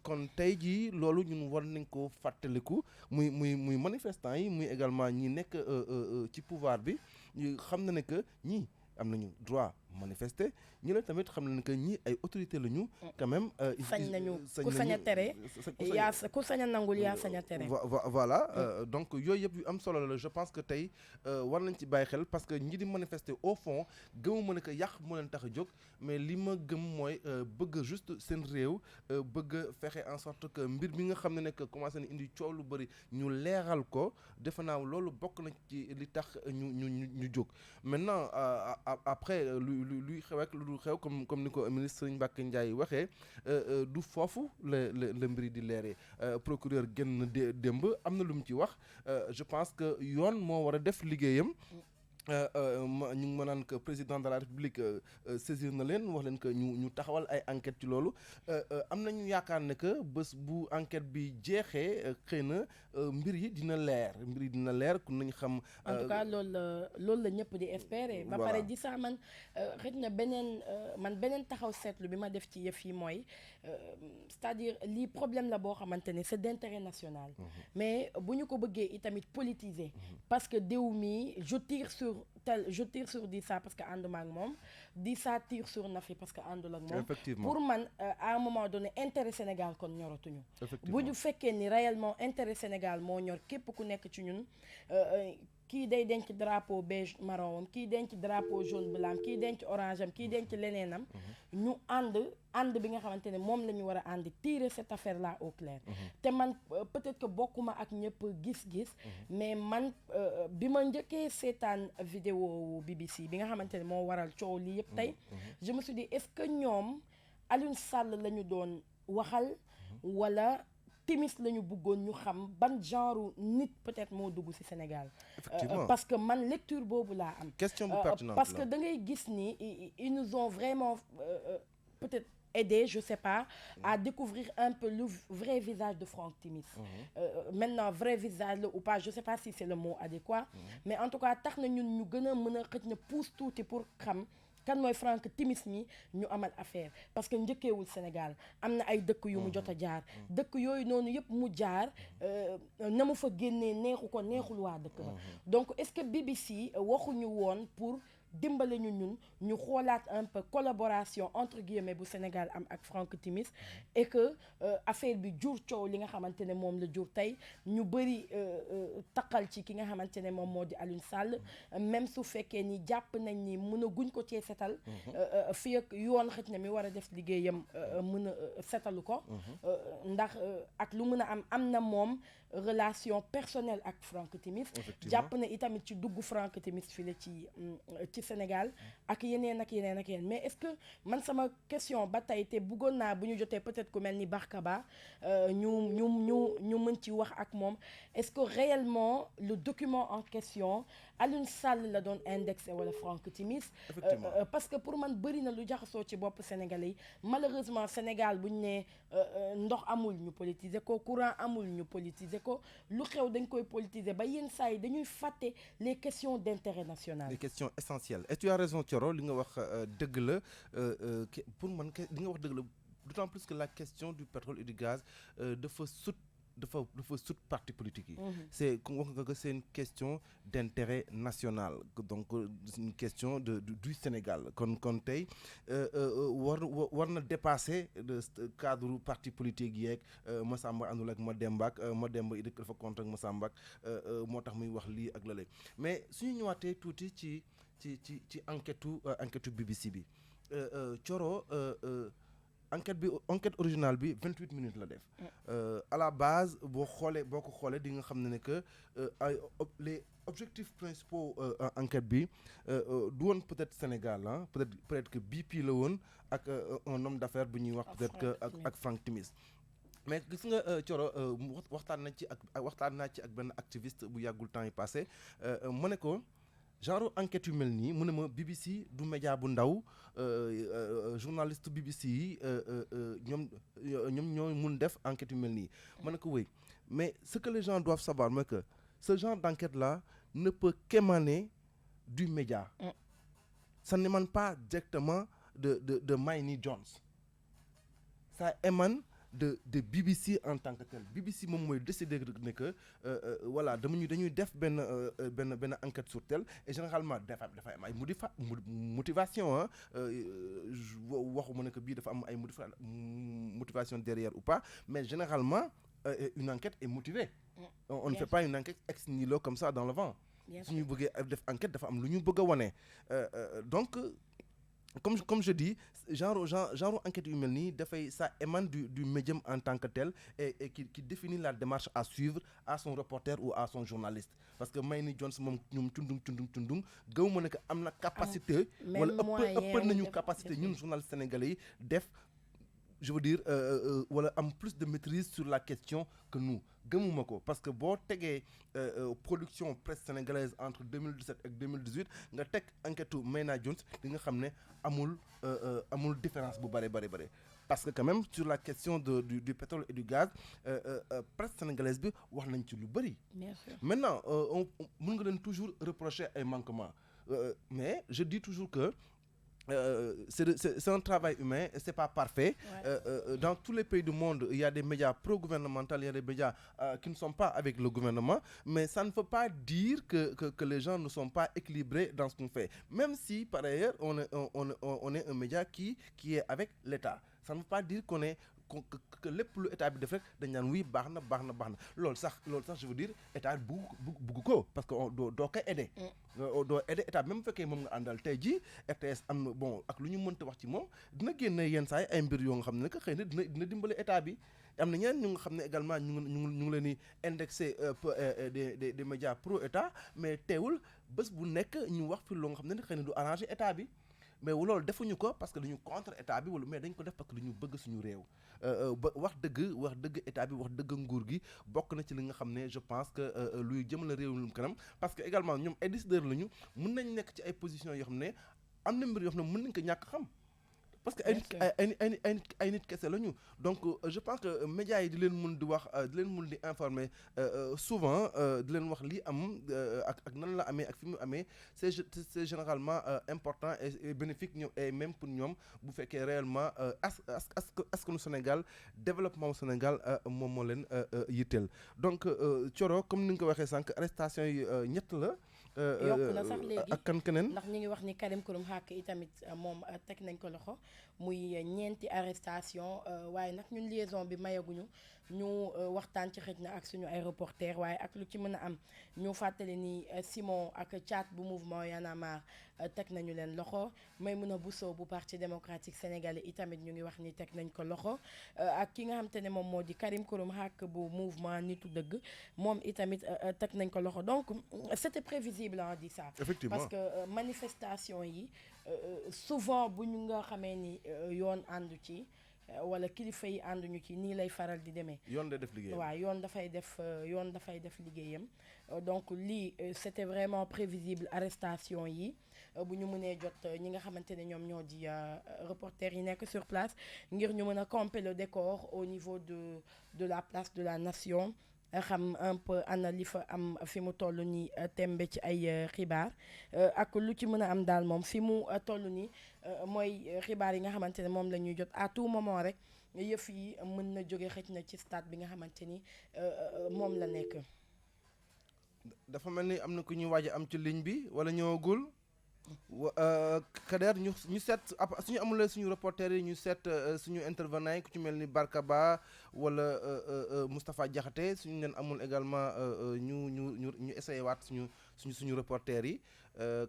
kon tey jii loolu ñun war nañ ko fàttaliku muy manifestants yi muy également ñi nekk ci pouvoir bi ñu xam na ne que ñii am nañu droit manifester ñi la tamit xam nañ que ñii ay autorités lañu quand même sañ nañu ku sañ a tere ku sañ a nangul yaa sañ a tere voilà donc yooyu yëpp yu am solo la je pense que tey war nañ ci bàyyi xel parce que ñi di manifester au fond gëmuma ne que yàq moo leen tax a jóg mais li ma gëm mooy bëgg juste seen réew bëgg fexe en sorte que mbir mi nga xam ne nekk commencé na indi coow lu bëri ñu leeral ko defe naa loolu bokk na ci li tax ñu jóg maintenant après luy xew ak lu dul xew comme ni ko ministre Serigne Mbacké Ndiaye waxee du foofu la mbiri di leeree procureur génn démb am na lu mu ci wax je pense que yoon moo war a def liggéeyam ñu ngi ma naan que président de la république saisir na leen wax leen que ñu taxawal ay enquête ci loolu am nañu yaakaar ne que bés bu enquête bi jeexee xëy na mbir yi dina leer ku nañ xam. en tout cas loolu la ñëpp di espérer. ba pare di saa man xëy na beneen taxaw seetlu bi ma def ci yëf yi mooy c'est-à-dire lii problème la boo xamante ne c'est d'intérêt national. mais bu ñu ko bëggee itamit politiser. parce que diw mi je tire sur Dissa parce que ànduma ak moom Dissa tire sur Nafi parce que àndul ak moom. Effectivement. pour man à un moment donné intérêt Sénégal kon ñoratuñu. Effectivement. bu ñu fekkee ni réellement intérêt Sénégal moo ñor képp ku nekk ci ñun kii day denc drapeau beige marron am kii denc drapeau jaune blanc kii denc orange am kii denc leneenam. ñu ànd bi nga xamante ne moom la ñu war a ànd tirer cette affaire là au clair. te man peut-être que bokkuma ak ñëpp gis-gis. mais man bi ma njëkkee seetaan vidéo BBC bi nga xamante ne moo waral coow lii yëpp tey. je me suis dit est-ce que ñoom Aliou Sall la ñu doon waxal wala. Timis la ñu bëggoon ñu xam ban genre nit peut-être moo dugg ci Sénégal. Effectivement. Parce que man lecture boobu laa am. question bu pertinente parce que da ngay gis ni ils nous ont vraiment peut-être aidé je sais pas à découvrir un peu le vrai visage de Franck Timis. Maintenant vrai visage la ou pas je sais pas si c'est le mot adéquat. mais en tout cas tax na ñun ñu gën a mën a xëj na pousse tuuti pour xam. kan mooy Franck Timis mi ñu amal affaire parce que njëkkeewul Sénégal am na ay dëkk yu mu jot a jaar dëkk yooyu noonu yëpp mu jaar na mu fa génnee neexul waa dëkk ba donc est-ce que BBC waxuñu woon pour dimbale ñun ñu xoolaat un peu collaboration entre guillemets bu Sénégal am ak Franck Timis et que affaire bi jur coow li nga xamante ne moom la jur tey ñu bëri taqal ci ki nga xamante ne moom moo di Aliou Sall même su fekkee ni jàpp nañ ni mën a guñ ko cee setal fii ak yoon xëj na mi war a def liggéeyam mën a setalu ko ndax ak lu mën a am na moom relation personnelle ak Franck Timis jàpp na itamit ci dugg Franck Timis fi la ci Sénégal ak yeneen mais est-ce que man sama question ba tey te bëggoon naa bu ñu jotee peut-être ku mel ni Barkaba ñu mën ci wax ak moom est-ce que réellement le document en question Aliou Sall la doon indexé wala Franck Timis parce que pour man bëri na lu jaxasoo ci bopp Sénégalais yi malheureusement Sénégal bu ñu nee ndox amul ñu politiser ko courant amul ñu politiser ko lu xew dañ koy politiser ba yenn saa yi dañuy fàtte les questions d'intérêt national. les questions essentielles et tu as raison Thioro li nga wax dëgg la pour man li nga wax dëgg la d'autant plus que la question du pétrole et du gaz dafa sut parti politique yi. C'est wax nga que c'est une question d'intérêt national donc une question du Sénégal kon tey war na dépasser le cadre parti politique yeeg Massamba àndul ak Mademba it dafa contre ak Massamba moo tax muy wax lii ak lale mais suñu ñëwaatee tuuti ci enquête BBC bi Thioro enquête originale bi 28 minutes la def. À la base boo ko xoolee di nga xam ne que les objectifs principaux enquête bi du woon peut-être Sénégal peut-être que BP la woon ak un homme d'affaires bu ñuy wax peut-être que ak Franck Timis mais gis nga Thioro waxtaan naa ci ak benn activiste bu yàggul temps yi passé mu ne ko genre enquête yu mel nii mu ne ma BBC du média bu ndaw journaliste BBC yi ñoom ñoo mun def enquête yu mel nii ma ne ko oui mais ce que les gens doivent savoir mooy que ce genre d'enquête là ne peut qu'émaner du média ça n'émane pas directement de Mayni Jones ça émane de BBC en tant que tel BBC moom mooy décider ne que voilà dañuy def benn enquête sur tel et généralement dafa am ay motivation waxuma ne que bii dafa am ay motivation derrière ou pas mais généralement une enquête est motivée on ne fait pas une enquête ex nihilo comme ça dans le vent suñu bëggee def enquête dafa am lu ñu bëgg a wane donc comme je dis genre enquête yu mel nii dafay ça émane du médium en tant que tel et qui définit la démarche à suivre à son reporter ou à son journaliste parce que Mayni Jones moom ñoom cundung gaw ma ne que am na capacité wala ëpp nañu capacité ñun journalistes sénégalais yi def je veux dire wala am plus de maîtrise sur la question que nous gëmuma ko parce que boo tegee production presse sénégalaise entre 2017 ak 2018 nga teg enquête Mayna Jones di nga xam ne amul différence bu bare parce que quand même sur la question du pétrole et du gaz presse sénégalaise bi wax nañ ci lu bëri. Bien sûr. Maintenant mën nga leen toujours reprocher ay manquements mais je dis toujours que c'est un travail humain, c'est pas parfait. Ouais. Dans tous les pays du monde, il y a des médias pro-gouvernementaux, il y a des médias qui ne sont pas avec le gouvernement, mais ça ne veut pas dire que les gens ne sont pas équilibrés dans ce qu'on fait. Même si, par ailleurs, on est un média qui est avec l'État. Ça ne veut pas dire que lépp lu état bi def rek dañ naan oui baax na loolu sax je veux dire état bugg ko parce que doo ko aider doo aider état même bu fekkee moom nga àndal tey jii RTS am na bon ak lu ñu mënta wax ci moom dina génne yenn saa yi ay mbir yoo nga xam ne que xëy na dina dimbale état bi am na ñeneen ñu nga xam ne également ñu ngi leen di indexé des médias pro état mais teewul bés bu nekk ñu wax fi loo nga xam ne xëy na du arranger état bi mais loolu defuñu ko parce que dañu contre état bi wala mais dañ ko def parce que dañu bëgg suñu réew ba wax dëgg état bi wax dëgg nguur gi bokk na ci li nga xam ne je pense que luy jëmale réew mi kanam parce que également ñoom ay décideurs lañu mën nañ nekk ci ay positions yoo xam ne am na mbir yoo xam ne mën nañ ko ñàkk xam parce que ay nit kese lañu donc je pense que médias yi di leen mun di wax di leen mun di informer souvent di leen wax lii am ak nan la amee ak fi mu amee c'est généralement important et bénéfique ñoom et même pour ñoom bu fekkee réellement askanu Sénégal développement au Sénégal moom moo leen yitteel donc Thioro comme ni nga ko waxee sànq arrestation yi ñett la. yokk na sax léegi ak keneen ndax ñu ngi wax ni Karim Xurum Xaq itamit moom teg nañ ko loxo muy ñeenti arrestation waaye nag ñun liaison bi mayaguñu ñu waxtaan ci xëj na ak suñu ay reporter waaye ak lu ci mën a am ñu fàttali ni Simon ak Thiat bu mouvement Y'en a marre teg nañu leen loxo Maïmouna Bousso bu parti démocratique sénégalais itamit ñu ngi wax ni teg nañ ko loxo ak ki nga xam te ne moom moo di Karim Xurum Xaq bu mouvement Nitu Dëgg moom itamit teg nañ ko loxo donc c'était prévisible on dit ça. Effectivement. Parce que manifestation yi souvent bu ñu nga xamee ni yoon àndu ci wala kilifa yi ànduñu ci nii lay faral di demee. yoon day def liggéeyam waaw yoon dafay def liggéeyam donc lii c'était vraiment prévisible arrestation yi bu ñu mënee jot ñi nga xamante ne ñoom ñoo di reporters yi nekk sur place ngir ñu mën a camper le décor au niveau de la place de la nation. xam un peu ana li fa am fi mu toll nii tembe ci ay xibaar ak lu ci mën a am daal moom fi mu toll nii mooy xibaar yi nga xamante ne moom la ñuy jot à tout moment rek yëf yi mën na jóge xëj na ci stade bi nga xamante ni moom la nekk. dafa mel ni am na ku ñuy waaj am ci ligne bi wala ñëwagul. Kader ñu seet suñu amulee suñu reporter yi ñu seet suñu intervenant yi ku ci mel ni Barka Ba wala Moustapha Diakhaté suñu leen amul également ñu essayé waat suñu reporter yi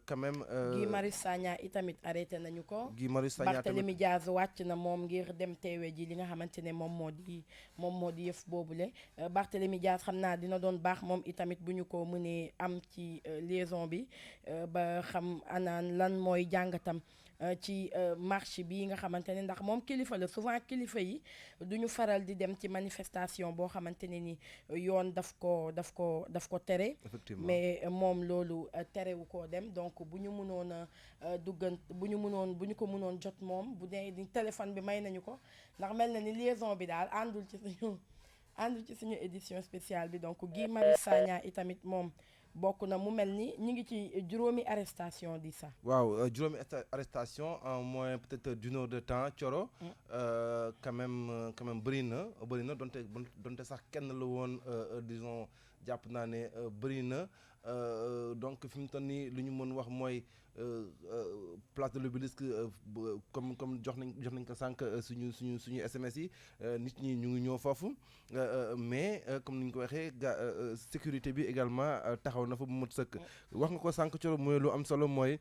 quand même. Guy Marius Sagna itamit arrêté nañu ko. Guy Marius Sagna tamit Barthélémy Diaz wàcc na moom ngir dem teewe ji li nga xamante ne moom moo di yëf boobule Barthélémy Diaz xam naa dina doon baax moom itamit bu ñu ko mënee am ci liaison bi ba xam anaan lan mooy jàngatam ci marche bi nga xamante ne ndax moom kilifa la souvent kilifa yi du ñu faral di dem ci manifestation boo xamante ne ni yoon daf ko tere. Effectivement. Mais moom loolu terewu koo dem donc bu ñu mënoon a bu ñu ko mënoon jot moom bu dee di téléphone bi may nañu ko ndax mel na ni liaison bi daal àndul ci suñu édition spéciale bi donc Guy Marius Sagna itamit moom bokk na mu mel ni ñu ngi ci juróomi arrestation di sax. waaw juróomi arrestation en moins peut-être d'une heure de temps Thioro. quand même bëri na donte sax kenn la woon disons jàpp naa ne bëri na donc fi mu toll nii lu ñu mën wax mooy place de l'Obélisque comme jox nañ ko sànq suñu SMS yi nit ñi ñu ngi ñëw foofu mais comme ni ñu ko waxee sécurité bi également taxaw na fa bu mot sëkk wax nga ko sànq Thioro mooy lu am solo mooy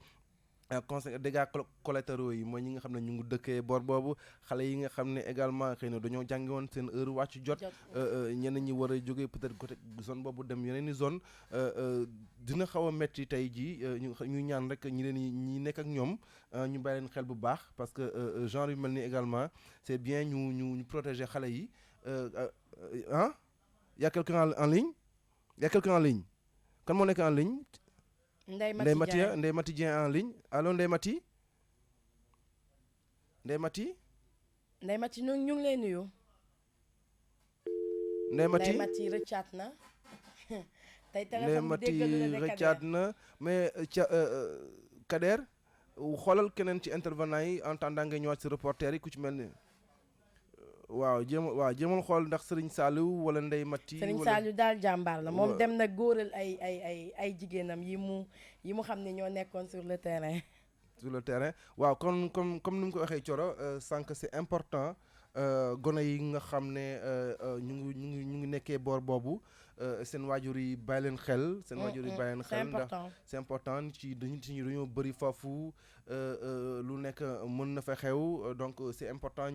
dégâts collatéraux yi mooy ñi nga xam ne ñu ngi dëkkee boor boobu xale yi nga xam ne également xëy na dañoo jàngi woon seen heure wàcc jot ñenn ñi war a jógee peut-être côté zone boobu dem yeneen i zone dina xaw a metti tey jii ñu ñaan rek ñi nekk ak ñoom ñu bàyyi leen xel bu baax parce que genre yu mel ni également c'est bien ñu protéger xale yi y a quelqu'un en ligne y a quelqu'un en ligne kan moo nekk en ligne Ndeye Mati Dieng en ligne allo Ndeye Mati ñu ngi lay nuyu. Ndeye Mati rëccaat na. tey Ndeye Mati rëccaat na mais Kader xoolal keneen ci intervenant yi en attendant nga ñëwaat ci reporter yi ku ci mel ni jéemal xool ndax Serigne Saliou wala Ndeye Mati. Serigne Saliou daal jàmbaar la moom dem na góoral ay jigéenam yi mu xam ne ñoo nekkoon sur le terrain. waaw comme ni mu ko waxee Thioro sànq c'est important gone yi nga xam ne ñu ngi nekkee boor boobu seen waajur yi bàyyi leen xel. seen waajur yi bàyyi leen xel ndax c'est important nit ñi dañoo bëri foofu lu nekk mën na fa xew donc c'est important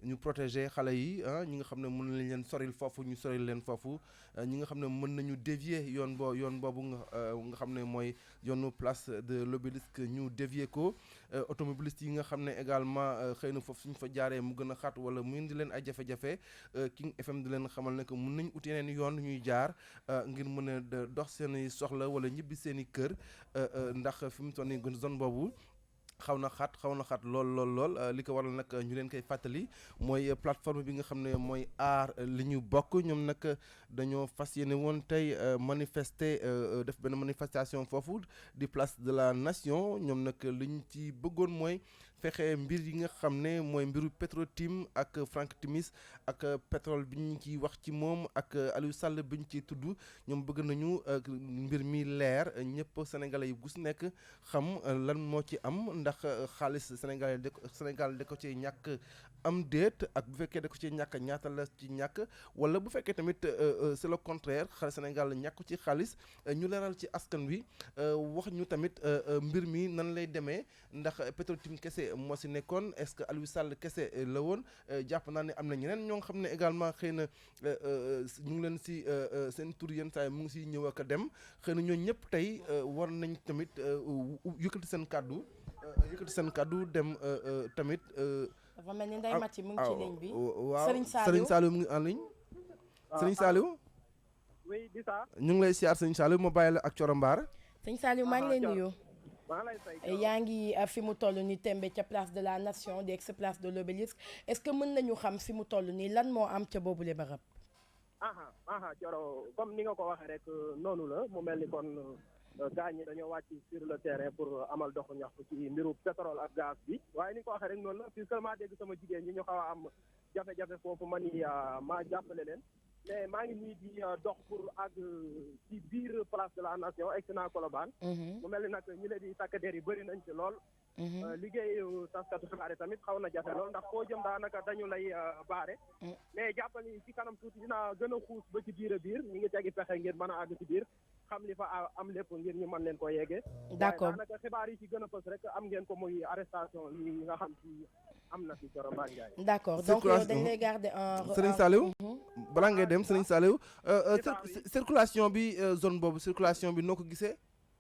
ñu protéger xale yi ñi nga xam ne mën nañ leen soril foofu ñu soril leen foofu ñi nga xam ne mën nañu dévier yoon boobu nga xam ne mooy yoonu place de l'Obélisque ñu dévier ko automobilistes yi nga xam ne également xëy na foofu suñ fa jaaree mu gën a xat wala mu indi leen ay jafe-jafe King FM di leen xamal ne que mën nañ ut yeneen yoon ñuy jaar ngir mën a dox seen i soxla wala ñibbi seen i kër ndax fi mu toll nii zone boobu xaw na xat lool li ko waral nag ñu leen koy fàttali mooy plateforme bi nga xam ne mooy aar li ñu bokk ñoom nag dañoo fas yéene woon tey manifester def benn manifestation foofu di place de la nation ñoom nag li ñu ci bëggoon mooy fexe mbir yi nga xam ne mooy mbiru Petro-Tim ak Franck Timis ak pétrole bi ñu ciy wax ci moom ak Aliou Sall bi ñu ciy tudd ñoom bëgg nañu mbir mi leer ñëpp sénégalais yi gu si nekk xam lan moo ci am ndax xaalis Sénégal da ko ci ñàkk am déet ak bu fekkee da ko ci ñàkk ñaata la ci ñàkk wala bu fekkee tamit c'est le contraire Sénégal ñàkku ci xaalis ñu leeral ci askan wi wax ñu tamit mbir mi nan lay demee ndax Petro-Tim kese moo si nekkoon est-ce que Aliou Sall kese la woon jàpp naa ne am na ñeneen ñoo xam ne également xëy na ñu ngi leen si seen tur yenn saa yi mu ngi siy ñëw ak a dem xëy na ñooñu ñëpp tey war nañ tamit yëkkati seen kàddu dem tamit. dafa mel ni Ndeye Mati mu ngi ci ligne bi. waaw Serigne Saliou mu ngi en ligne. Serigne Saliou. oui di saa. ñu ngi lay siyaar Serigne Saliou ma bàyyi la ak Thioro Mbar. Serigne Saliou maa ngi lay nuyu. yaa ngi fi mu toll ni tembe ca place de la nation di ex place de l'Obélisque est-ce que mën nañu xam fi mu toll nii lan moo am ca boobule barab. Thioro comme ni nga ko waxee rek noonu la mu mel ni kon gaañ ñi dañoo wàcc sur le terrain pour amal doxu ñaxtu ci mbiru pétrole ak gaz bi waaye ni nga ko waxee rek noonu la puisque maa dégg sama jigéen ñi ñu xaw a am jafe-jafe foofu ma ni maa jàppale leen mais maa ngi nii di dox pour àgg ci biir place de la nation egg naa Colobane mu mel ni nag ñi leen di takk der yi bëri nañ ci lool liggéeyu taskatu xibaar tamit xaw na jafe lool ndax foo jëm daanaka dañu lay baare mais jàppal ni ci kanam tuuti dinaa gën a xuus ba ci biir a biir ñi ngi tegi pexe ngir mën a àgg ci biir xam li fa am lépp ngir ñu mën leen ko yeggee d'accord daanaka xibaar yi ci gën a fës rek am ngeen ko muy arrestation yi nga xam ci am na fi Thioro Mbaye Ndiaye. d'accord donc yow dañ lay garder en Serigne Saliou balaa ngay dem Serigne Saliou circulation bi zone boobu circulation bi noo ko gisee.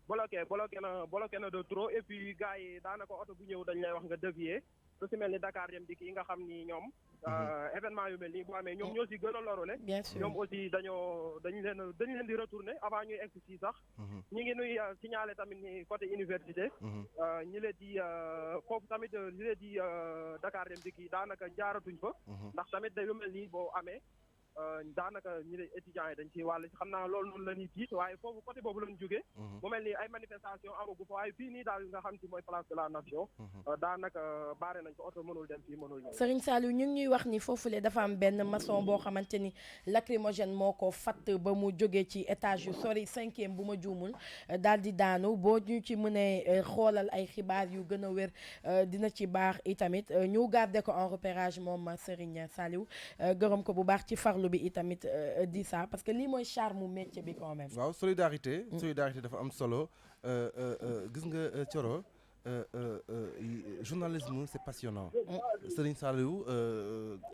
bloqué na de trop et puis gars yi daanaka oto bu ñëw dañ lay wax nga dévier su si mel ni Dakar dem dikk yi nga xam ni ñoom événement yu mel nii bu amee ñoom ñoo si gën a lorule bien sûr ñoom aussi dañu leen di retourner avant ñuy egg si sax ñi ngi nuy signaler tamit ni côté université ñi leen di foofu tamit ñi leen di Dakar dem dikk yi daanaka jaaratuñ fa ndax tamit da yu mel nii boo amee daanaka ñi de étudiants yi dañ ci wàll xam naa loolu noonu la ñuy tiit waaye foofu côté boobu lañ jógee mu mel ni ay manifestation amagu fa waaye fii nii daal nga xam ci mooy place de la nation daanaka baare nañ ko oto mënul dem fii mënul ñëw. Serigne Saliou ñu ngi ñuy wax ni foofule dafa am benn maçon boo xamante ni lacrymogène moo ko fatt ba mu jógee ci étage yu sori 5e bu ma juumul daal di daanu boo ñu ci mënee xoolal ay xibaar yu gën a wér dina ci baax itamit ñu garder ko en repérage moom Serigne Saliou gërëm ko bu baax ci farlu bi itamit di ça parce que lii mooy charme métier bi quand même. waaw solidarité dafa am solo gis nga Thioro journalisme c'est passionnant. Serigne Saliou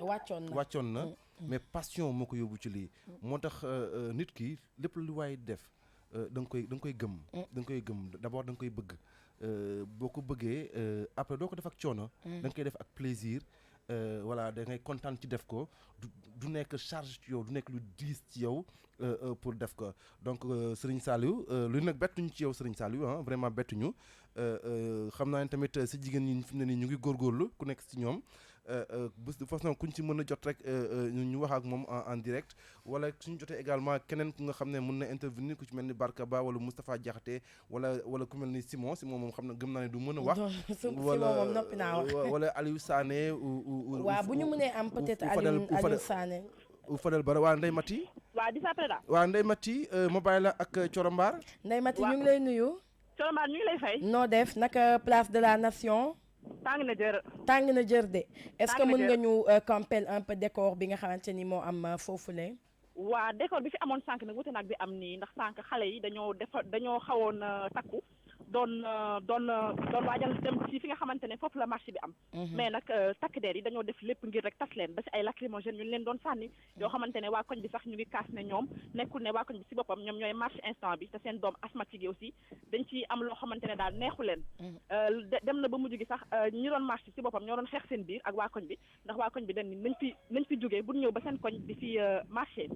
wàccoon na mais passion moo ko yóbbu ci lii. moo tax nit ki lépp lu waay def da nga koy gëm. da nga koy gëm d'abord da nga koy bëgg. boo ko bëggee après doo ko def ak coono. da nga koy def ak plaisir. voilà da ngay kontaan ci def ko du nekk charge ci yow du nekk lu diis ci yow pour def ko donc Serigne Saliou lu nag bettuñu ci yow Serigne Saliou ah vraiment bettuñu xam naa ne tamit si jigéen ñi fi mu ne nii ñu ngi góorgóorlu ku nekk ci ñoom bés de façon kuñ ci mën a jot rek ñu wax ak moom en direct wala suñu jotee également keneen ku nga xam ne mën na intervenir ku ci mel ni Barka Ba wala Moustapha Diakhaté wala ku mel ni Simon moom xam na gëm naa ne du mën a wax. Simon moom noppi naa wax wala Aliou Sané waaw bu ñu mënee am peut-être Aliou Sané u Fadel Bara waa Ndeye Mati waa di sa président waa Ndeye Mati ma bàyyi la ak Thioro Mbar. Ndeye Mati ñu ngi lay nuyu. Thioro Mbar ñu ngi lay fay. noo def naka place de la nation. tàng na jër de. est-ce que mën nga ñu campel un peu décor bi nga xamante ni moo am foofule. waa décor bi fi amoon sànq nag wute naag bi am nii ndax sànq xale yi dañoo xawoon takku doon waajal dem ci fi nga xamante ne foofu la marché bi am. mais nag takk der yi dañoo def lépp ngir rek tas leen ba si ay lacrymogène ñu leen doon sànni yoo xamante ne waa koñ bi sax ñu ngi kaas ne ñoom nekkul ne waa koñ bi si boppam ñoom ñooy marche instant bi te seen doom asthmatique yi aussi dañ ci am loo xamante ne daal neexu leen. dem na ba mujj gi sax ñi doon marche si boppam ñoo doon xeex seen biir ak waa koñ bi ndax waa koñ bi dañ nañ fi jógee bu ñëw ba seen koñ di fi marché.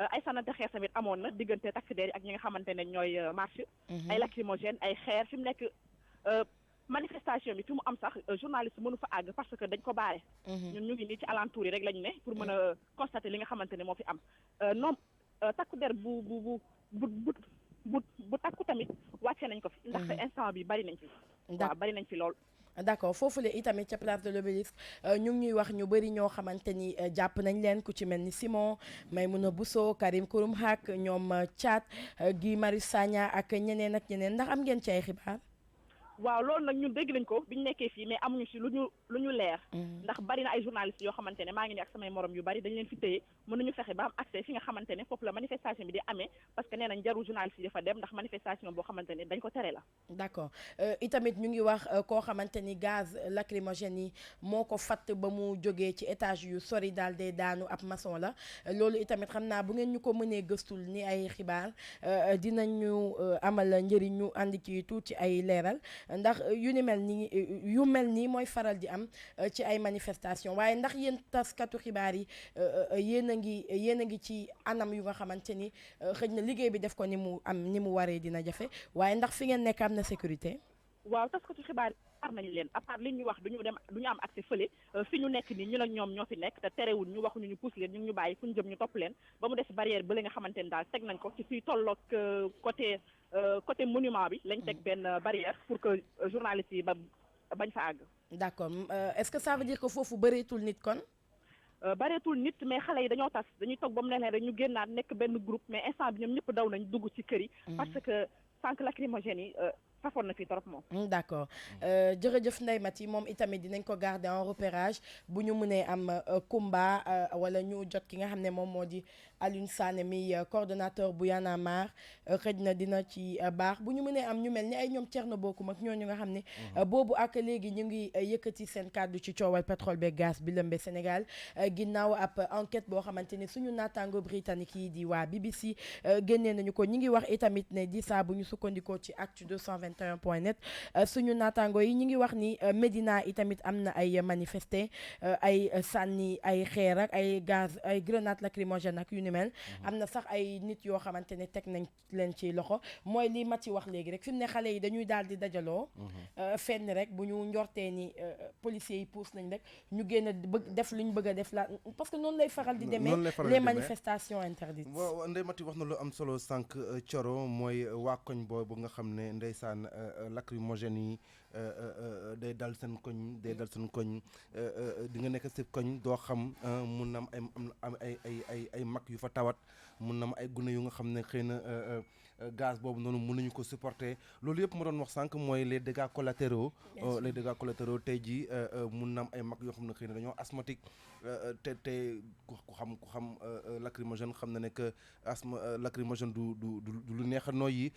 ay sànnante xeer tamit amoon na diggante takk der yi ak ñi nga xamante ne ñooy marche ay lacrymogène ay xeer fi mu nekk manifestation bi fi mu am sax journaliste mënu fa àgg parce que dañ ko baare ñun ñu ngi nii ci alentour yi rek lañu ne pour mën a constater li nga xamante ne moo fi am non takku der bu takku tamit wàcce nañ ko fi ndax instant bi bari nañ fi waaw bari nañ fi lool. d'accord foofu la itamit ca place de l'Obélisque ñu ngi ñuy wax ñu bëri ñoo xamante ni jàpp nañ leen ku ci mel ni Simon Maïmouna Bousso Karim Xurum Xaq ñoom Thiat Guy Marius Sagna ak ñeneen ndax am ngeen ci ay xibaar. waaw loolu nag ñun dégg nañ ko biñu nekkee fii mais amuñu si lu ñu leer. ndax bari na ay journalistes yoo xamante ne maa ngi ne ak samay morom yu bari dañ leen fi téye mënuñu fexe ba am accès fi nga xamante ne foofu la manifestation bi di amee parce que nee nañ jarul journaliste yi dafa dem ndax manifestation boo xamante ne dañ ko tere la. d'accord itamit ñu ngi wax koo xamante ni gaz lacrymogène yi moo ko fatt ba mu jógee ci étage yu sori daal de daanu ab maçon la loolu itamit xam naa bu ngeen ñu ko mënee gëstul ni ay xibaar dinañu amal njëriñ ñu andi ci tuuti ay leeral. ndax yu mel nii mooy faral di am ci ay manifestation waaye ndax yéen taskatu xibaar yi yéen a ngi ci anam yu nga xamante ni xëy na liggéey bi def ko ni mu waree dina jafe waaye ndax fi ngeen nekk am na sécurité. waaw taskatu xibaar ar nañu leen à part li ñu wax duñu am accès fële fi ñu nekk nii ñu la ñoom ñoo fi nekk te terewul ñu waxuñu ñu pousse leen ñu bàyyi fu ñu jëm ñu topp leen ba mu des barrière ba li nga xamante ni daal teg nañ ko ci fii tolloog côté monument bi lañ teg benn barrière pour que journalistes yi bañ fa àgg. d'accord est-ce que ça veut dire que foofu bëreetul nit kon. bareetul nit mais xale yi dañoo tas dañuy toog ba mu ne leen rek ñu génnaat nekk benn groupe mais instant bi ñoom ñëpp daw nañ dugg ci kër yi. parce que sànq lacrymogène yi fafoon na fii trop moom. d'accord jërëjëf Ndeye Mati moom itamit dinañ ko garder en repérage bu ñu mënee am Kumba wala ñu jot ki nga xam ne moom moo di Alioune Sané mi coordonnateur bu Y'en a marre xëj na dina ci baax bu ñu mënee am ñu mel ni ay ñoom Thierno Bocoum ak ñooñu nga xam ne boobu ak léegi ñu ngi yëkkati seen kàddu ci coowal pétrole beeg gaz bi lëmbe Sénégal ginnaaw ab enquête boo xamante ni suñu naataango britannique yi di waa BBC génnee nañu ko ñi ngi wax itamit ne di saa bu ñu sukkandikoo ci actu 221.net suñu naataango yi ñi ngi wax ni Médina itamit am na ay manifesté ay sànni ay xeer ak ay gaz ay grenade lacrymogène ak yu ni mel am na sax ay nit yoo xamante ne teg nañ leen ci loxo mooy li Mati wax léegi rek fi mu ne xale yi dañuy daal di dajaloo fenn rek bu ñu njortee ni policiers yi pousse nañ rek ñu génn def lu ñu bëgg a def la parce que noonu lay faral di demee les manifestations interdites. waaw Ndeye Mati wax na lu am solo sànq Thioro mooy waa koñ boobu nga xam ne ndeysaan lacrymogène yi day dal seen koñ di nga nekk si koñ doo xam mun na am ay mag yu fa tawat mun na am ay gune yu nga xam ne xëy na gaz boobu noonu mënuñu ko supporter loolu yëpp ma doon wax sànq mooy les dégâts collatéraux tey jii mun na am ay mag yoo xam ne xëy na dañoo asthmatique te ku xam lacrymogène xam na ne que lacrymogène du lu neex a nooyi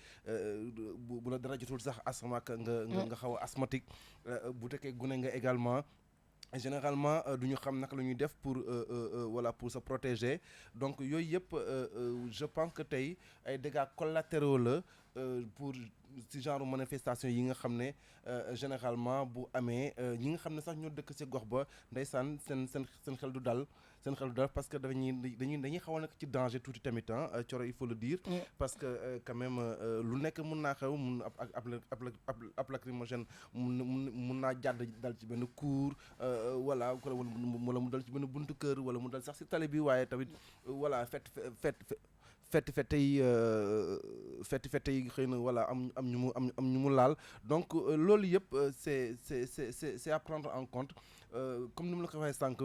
bu la dara jotul sax asthma nga xaw a asthmatique bu fekkee gune nga également généralement du ñu xam naka la ñuy def pour voilà pour se protéger donc yooyu yëpp je pense que tey ay dégâts collatéraux la pour ci genre manifestation yi nga xam ne généralement bu amee ñi nga xam ne sax ñoo dëkk ci gox ba ndeysaan seen xel du dal parce que dañuy xaw a nekk ci danger tuuti tamit Thioro il faut le dire. parce que quand même lu nekk mun naa xew mun ab lacrymogène mun naa jàdd dal ci benn cour voilà wala mu dal ci benn buntu kër wala mu dal sax ci tali bi waaye tamit voilà fett yi xëy na voilà am ñu mu laal donc loolu yëpp c'est à prendre en compte comme ni mu la ko waxee sànq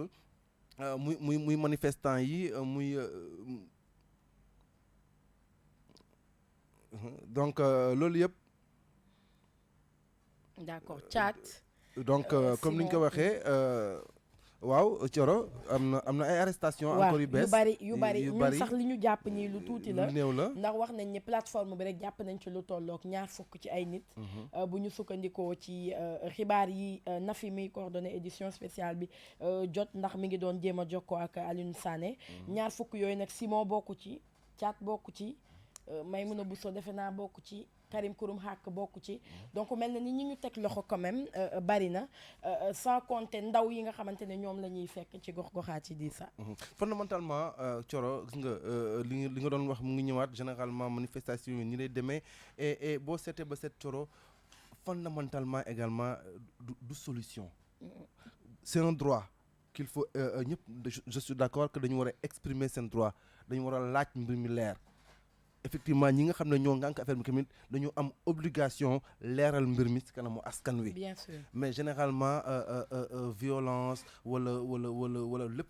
muy manifestant yi muy donc loolu yëpp. d'accord Thiat. donc comme ni ñu ko waxee. waaw Thioro am na ay arrestation encore yu bees yu bari ñun sax li ñu jàpp nii lu tuuti la néew la ndax wax nañ ni plateforme bi rek jàpp nañ ci lu tollook 20 ci ay nit bu ñu sukkandikoo ci xibaar yi Nafi mi coordonné édition spéciale bi jot ndax mi ngi doon jéem a jokkoo ak Alioune Sané 20 yooyu nag Simon bokku ci Thiat bokku ci Maïmouna Bousso defe naa bokku ci Karim Kouroum Hak bokk ci donc mel na ni ñi ñu teg loxo quand même bari na sans compter ndaw yi nga xamante ne ñoom la ñuy fekk ci gox-goxaat yi di sax. fondamentalement Thioro gis nga li nga doon wax mu ngi ñëwaat généralement manifestation yi ni lay demee et boo seetee ba seet Thioro fondamentalement également du solution. C'est un droit qu'il faut ñëpp je suis d'accord que dañu war a exprimer seen droit dañu war a laaj mbir mi leer. Effectivement ñi nga xam ne ñoo ngànk affaire bi tamit dañu am obligation leeral mbir mi ci kanamu askan wi. Bien sûr. Mais généralement violence wala lépp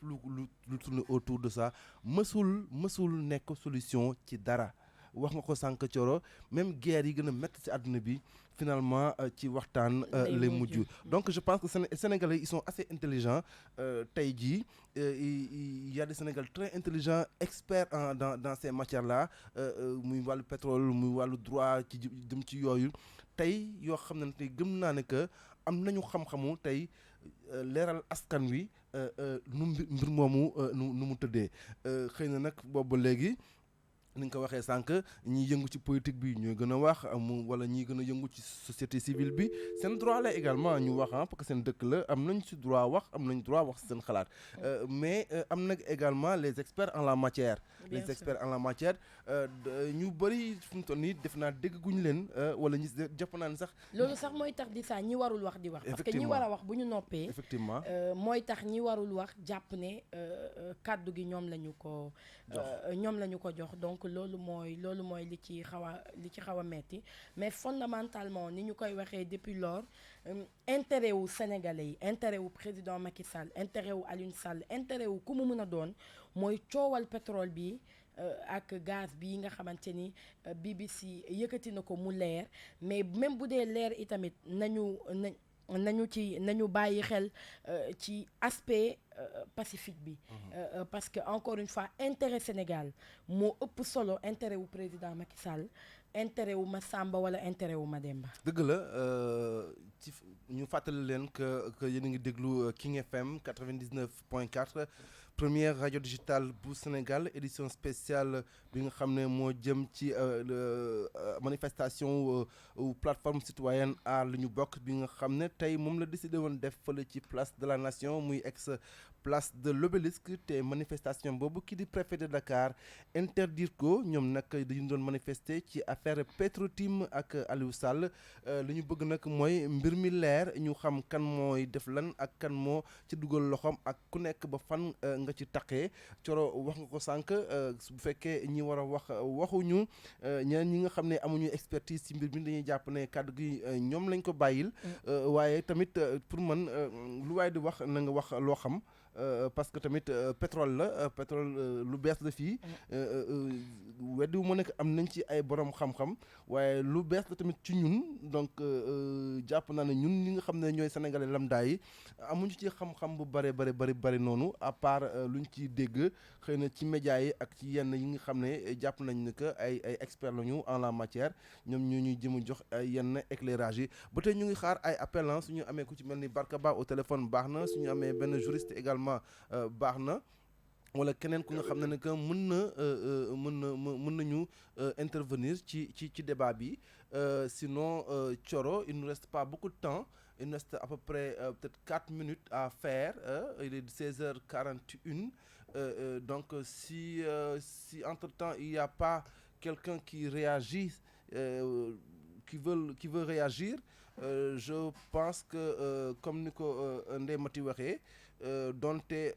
lu tourne autour de ça mësul nekk solution ci dara wax nga ko sànq Thioro même guerre yi gën a métti ci àdduna bi finalement ci waxtaan lay mujj. Donc je pense que Sénégalais ils sont assez intelligents tey jii il y a des Sénégalais très intelligents experts dans ces matières là muy wàllu pétrole muy wàllu droit ci jëm ci yooyu tey yoo xam ne tey gëm naa ne que am nañu xam-xamu tey leeral askan wi nu mbir moomu nu mu tëddee xëy na nag boobu léegi. ni nga ko waxee sànq ñi yëngu ci politique bi ñooy gën a wax wala ñi gën a yëngu ci société civile bi seen droit la également ñu wax parce que seen dëkk la am nañ ci droit wax am nañ droit wax seen xalaat mais am nag également les experts en la matière. Bien les sûr. experts en la matière ñu bëri fu mu toll nii def naa dégg guñu leen wala ñi jàpp naa ne sax. loolu sax mooy tax di saa ñi warul wax di wax. parce que ñi Effectivement. war a wax bu ñu noppee. effectivement mooy tax ñi warul wax jàpp ne kàddu gi ñoom lañu ko jox donc loolu mooy li ci xaw a metti mais fondamentalement ni ñu koy waxee depuis lors intérêt wu sénégalais yi intérêt wu président Macky Sall intérêt wu Aliou Sall intérêt wu ku mu mën a doon mooy coowal pétrole bi ak gaz bi nga xamante ni BBC yëkkati na ko mu leer mais même bu dee leer itamit nañu bàyyi xel ci aspect pacifique bi parce que encore une fois intérêt Sénégal moo ëpp solo intérêt wu président Macky Sall intérêt wu Massamba wala intérêt wu Mademba. dëgg la ci ñu fàttali leen que yéen a ngi déglu King FM 99.4 première radio digitale bu Sénégal édition spéciale bi nga xam ne moo jëm ci manifestation plateforme citoyenne aar li ñu bokk bi nga xam ne tey moom la décidé woon def fële ci place de la nation muy ex place de l'obélisque te manifestation boobu kii di préfet de Dakar interdire ko ñoom nag dañu doon manifester ci affaire Petro-Tim ak Aliou Sall li ñu bëgg nag mooy mbir mi leer ñu xam kan mooy def lan ak kan moo ci dugal loxoom ak ku nekk ba fan nga ci taqee Thioro wax nga ko sànq bu fekkee ñi war a wax waxuñu ñeneen ñi nga xam ne amuñu expertise ci mbir mi dañuy jàpp ne kàddu gi ñoom lañ ko bàyyil waaye tamit pour man lu waaye di wax na nga wax loo xam parce que tamit pétrole la pétrole lu bees la fii weddiwu ma nekk am nañ ci ay borom xam-xam waaye lu bees la tamit ci ñun donc jàpp naa ne ñun ñi nga xam ne ñooy sénégalais lambda yi amuñu ci xam-xam bu bari noonu à part luñ ci dégg xëy na ci médias yi ak ci yenn yi nga xam ne jàpp nañ ne que ay experts lañu en la matière ñoom ñoo ñuy jëm a jox ay yenn éclairage yi ba tey ñu ngi xaar ay appel suñu amee ku ci mel ni Barka Ba au téléphone baax na suñu amee benn juriste également baax na wala keneen ku nga xam ne que mën nañu intervenir ci débat bi sinon Thioro il ne reste pas beaucoup de temps il nous reste à peu près peut-être 4 minutes à faire il est 16h41 donc si entre-temps il n'y a pas quelqu'un qui réagit qui veut réagir je pense que comme ni ko Ndeye Mati waxee donte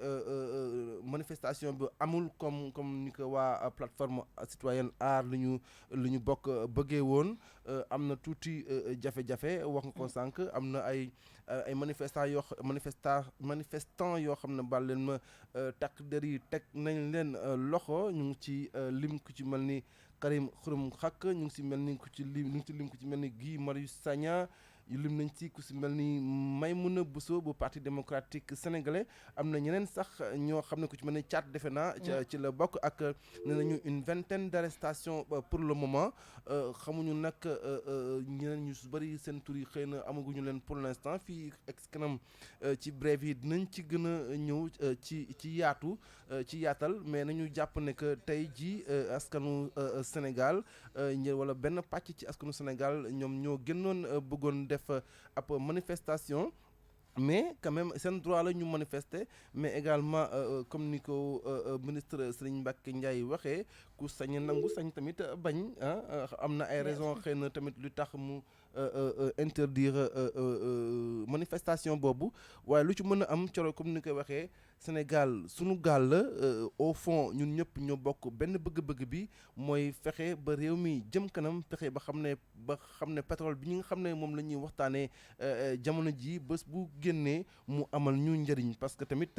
manifestation bi amul comme ni ko waa plateforme citoyenne aar lu ñu bokk bëggee woon am na tuuti jafe-jafe wax nga ko sànq am na ay manifestants yoo xam ne baal leen ma takk der yi teg nañ leen loxo ñu ngi ci lim ku ci mel ni Karim Xurum Xaq ñu ngi si mel ni ku ci mel ni Guy Marius Sagna lim nañ ci ku si mel ni Maymouna Bousso bu parti démocratique sénégalais am na ñeneen sax ñoo xam ne ku ci mel ni Thiat defe naa ci la bokk ak nee nañu une vingtaine d'arrestations pour le moment xamuñu nag ñeneen ñu su bëri seen tur yi xëy na amaguñu leen pour l'instant fii ex kanam ci brève yi dinañ ci gën a ñëw ci yaatal mais nañu jàpp ne que tey ji askanu Sénégal wala benn pàcc ci askanu Sénégal ñoom ñoo gënoon bëggoon def ab manifestation mais quand même seen droit la ñu manifester mais également comme ni ko ministre Serigne Mbacké Ndiaye waxee ku sañ nangu sañ tamit bañ am na ay raisons xëy na tamit lu tax mu interdire manifestation boobu waaye lu ci mën a am Thioro comme ni koy waxee Sénégal sunu gaal la au fond ñun ñëpp ñoo bokk benn bëgg-bëgg bi mooy fexe ba réew mi jëm kanam fexe ba xam ne pétrole bi ñi nga xam ne moom la ñuy waxtaanee jamono ji bés bu génnee mu amal ñu njëriñ parce que tamit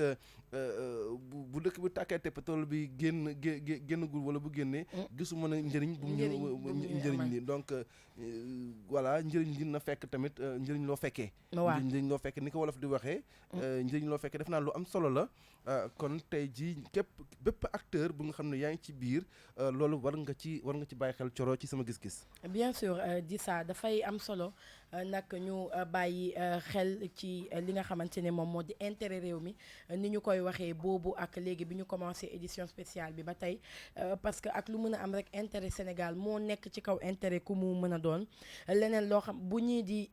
bu dëkk bi tàkkee te pétrole bi génnagul wala bu génnee gisuma ne njëriñ bu njëriñ li donc voilà njëriñ li na fekk tamit njëriñ loo fekkee njëriñ loo fekkee ni ko wolof di waxee njëriñ loo fekkee def naa lu am solo la kon tey jii bépp acteur bu nga xam ne yaa ngi ci biir loolu war nga ci bàyyi xel Thioro ci sama gis-gis. bien sûr Dissa dafay am solo nag ñu bàyyi xel ci li nga xamante ne moom moo di intérêt réew mi ni ñu koy waxee boobu ak léegi bi ñu commencé édition spéciale bi ba tey parce que ak lu mën a am rek intérêt Sénégal moo nekk ci kaw intérêt ku mu mën a doon leneen loo xam bu ñii di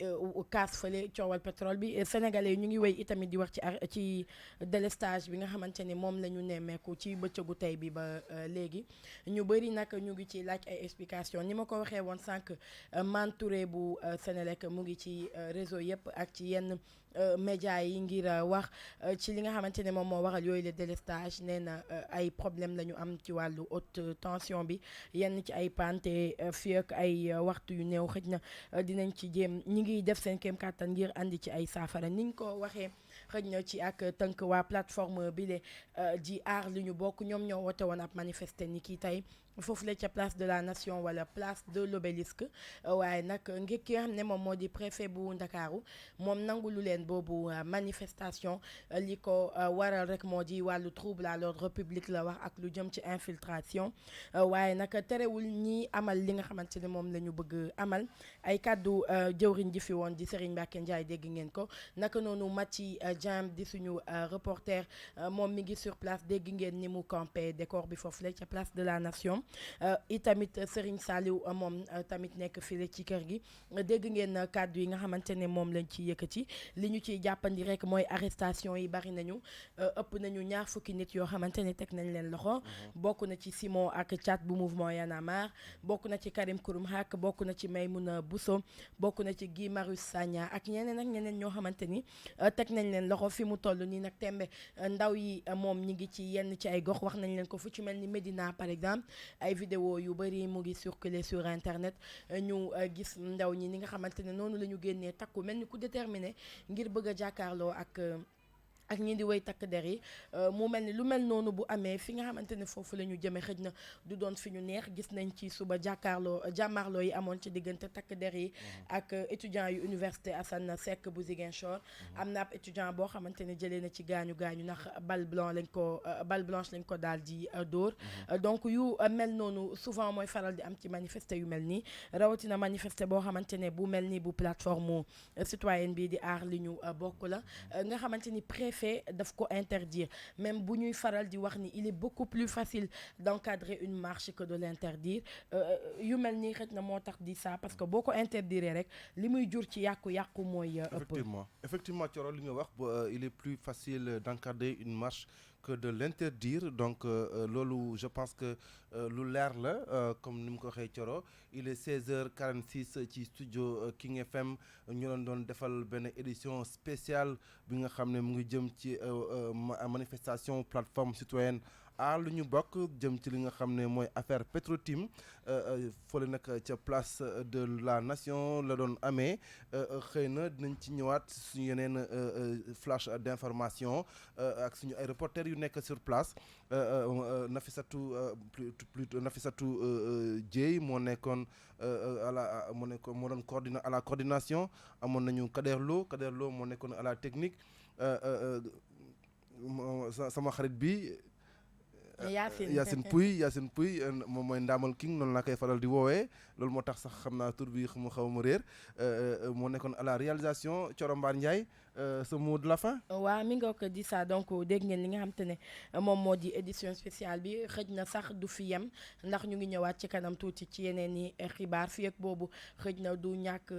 kaas fële coowal pétrole bi sénégalais ñu ngi wéy itamit di wax ci délestage bi nga xamante ni moom la ñu nemmeeku ci bëccëgu tey bi ba léegi ñu bëri nag ñu ngi ci laaj ay explication ni ma ko waxee woon sànq Mantouré bu Sénélec mu ngi ci réseau yëpp ak ci yenn médias yi ngir wax ci li nga xamante ne moom moo waral yooyu le délestage nee na ay problème la ñu am ci wàllu haute tension bi yenn ci ay pante fii ak ay waxtu yu néew xëj na dinañ ci jéem ñi ngi def seen kéem kàttan ngir andi ci ay saafara niñ ko waxee xëj na ci ak tënk waa plateforme bi le di aar li ñu bokk ñoom ñoo wote woon ab manifester ni kii tey foofu la ca place de la nation wala place de l'obélisque waaye nag ngir ki nga xam ne moom moo di préfet bu Ndakaaru moom nangu lu leen boobu manifestation li ko waral rek moo di wàllu trouble à l'ordre public la wax ak lu jëm ci infiltration waaye nag terewul ñi amal li nga xamante ne moom la ñu bëgg amal ay kàddu jëwriñ ji fi woon di Serigne Mbacké Ndiaye dégg ngeen ko naka noonu Mathi Diam di suñu reporter moom mi ngi sur place dégg ngeen ni mu campé décor bi foofu la ca place de la nation itamit Serigne Saliou moom tamit nekk fii ci kër gi dégg ngeen kàddu yi nga xamante ne moom lañ ci yëkkati li ñu ciy jàppandi rek mooy arrestation yi bari nañu ëpp nañu 20 fukki nit yoo xamante ne teg nañ leen loxo bokk na ci Simon ak Thiat bu mouvement Y'en a marre bokk na ci Karim Xurum Xaq bokk na ci Maymouna Bousso bokk na ci Guy Marius Sagna ak ñeneen ñoo xamante ni teg nañ leen loxo fi mu toll nii nag tembe ndaw yi moom ñi ngi ci yenn ci ay gox wax nañ leen ko fu ci mel ni Médina par exemple ay vidéo yu bëri mu ngi circuler sur internet ñu gis ndaw ñi ni nga xamante ne noonu la ñu génnee takku mel ni ku déterminé ngir bëgg a jàkkaarloo ak ñi di way takk der yi mu mel ni lu mel noonu bu amee fi nga xamante ne foofu la ñu jëmee xëj na du doon fi ñu neex gis nañ ci suba jàmmaarloo yi amoon ci diggante takk der yi ak étudiants yu université Assane Seck bu Ziguinchor am na ab étudiant boo xamante ne jëlee na ci gaañu ndax balle blanche lañ ko daal di dóor donc yu mel noonu souvent mooy faral di am ci manifester yu mel nii rawatina manifester boo xamante ne bu mel ni bu plateforme citoyenne bi di aar li ñu bokk la nga xamante ni préfet daf ko interdire même bu ñuy faral di wax ni il est beaucoup plus facile d'encadrer une marche que de l'interdire yu mel nii xëj na moo tax di ça parce que boo ko interdire rek li muy jur ci yàqu-yàqu mooy ëpp. effectivement Thioro li nga wax il est plus facile d'encadrer une marche que de l'interdire donc loolu je pense que lu leer la comme ni mu ko waxee Thioro il est 16h46 ci studio King FM ñu doon defal benn édition spéciale bi nga xam ne mu ngi jëm ci manifestation plateforme citoyenne lu ñu bokk jëm ci li nga xam ne mooy affaire Petro-Tim fële nag ca place de la nation la doon amee xëy na dinañ ci ñëwaat suñu yeneen flash d'information ak suñu ay reporters yu nekk sur place Nafissatou Dieye moo nekkoon moo doon à la coordination amoon nañu Kader Lo moo nekkoon à la technique sama xarit bi Yacine Pouy moom mooy Ndamal King noonu laa koy faral di woowee loolu moo tax sax xam naa tur bi mu xaw ma réer moo nekkoon à la réalisation Thioro Mbar Ndiaye ce mot de la fin. waaw mi nga ko di ça donc dégg ngeen li nga xam te ne moom moo di édition spéciale bi xëj na sax du fi yem ndax ñu ngi ñëwaat ci kanam tuuti ci yeneen i xibaar fii ak boobu xëj na du ñàkk.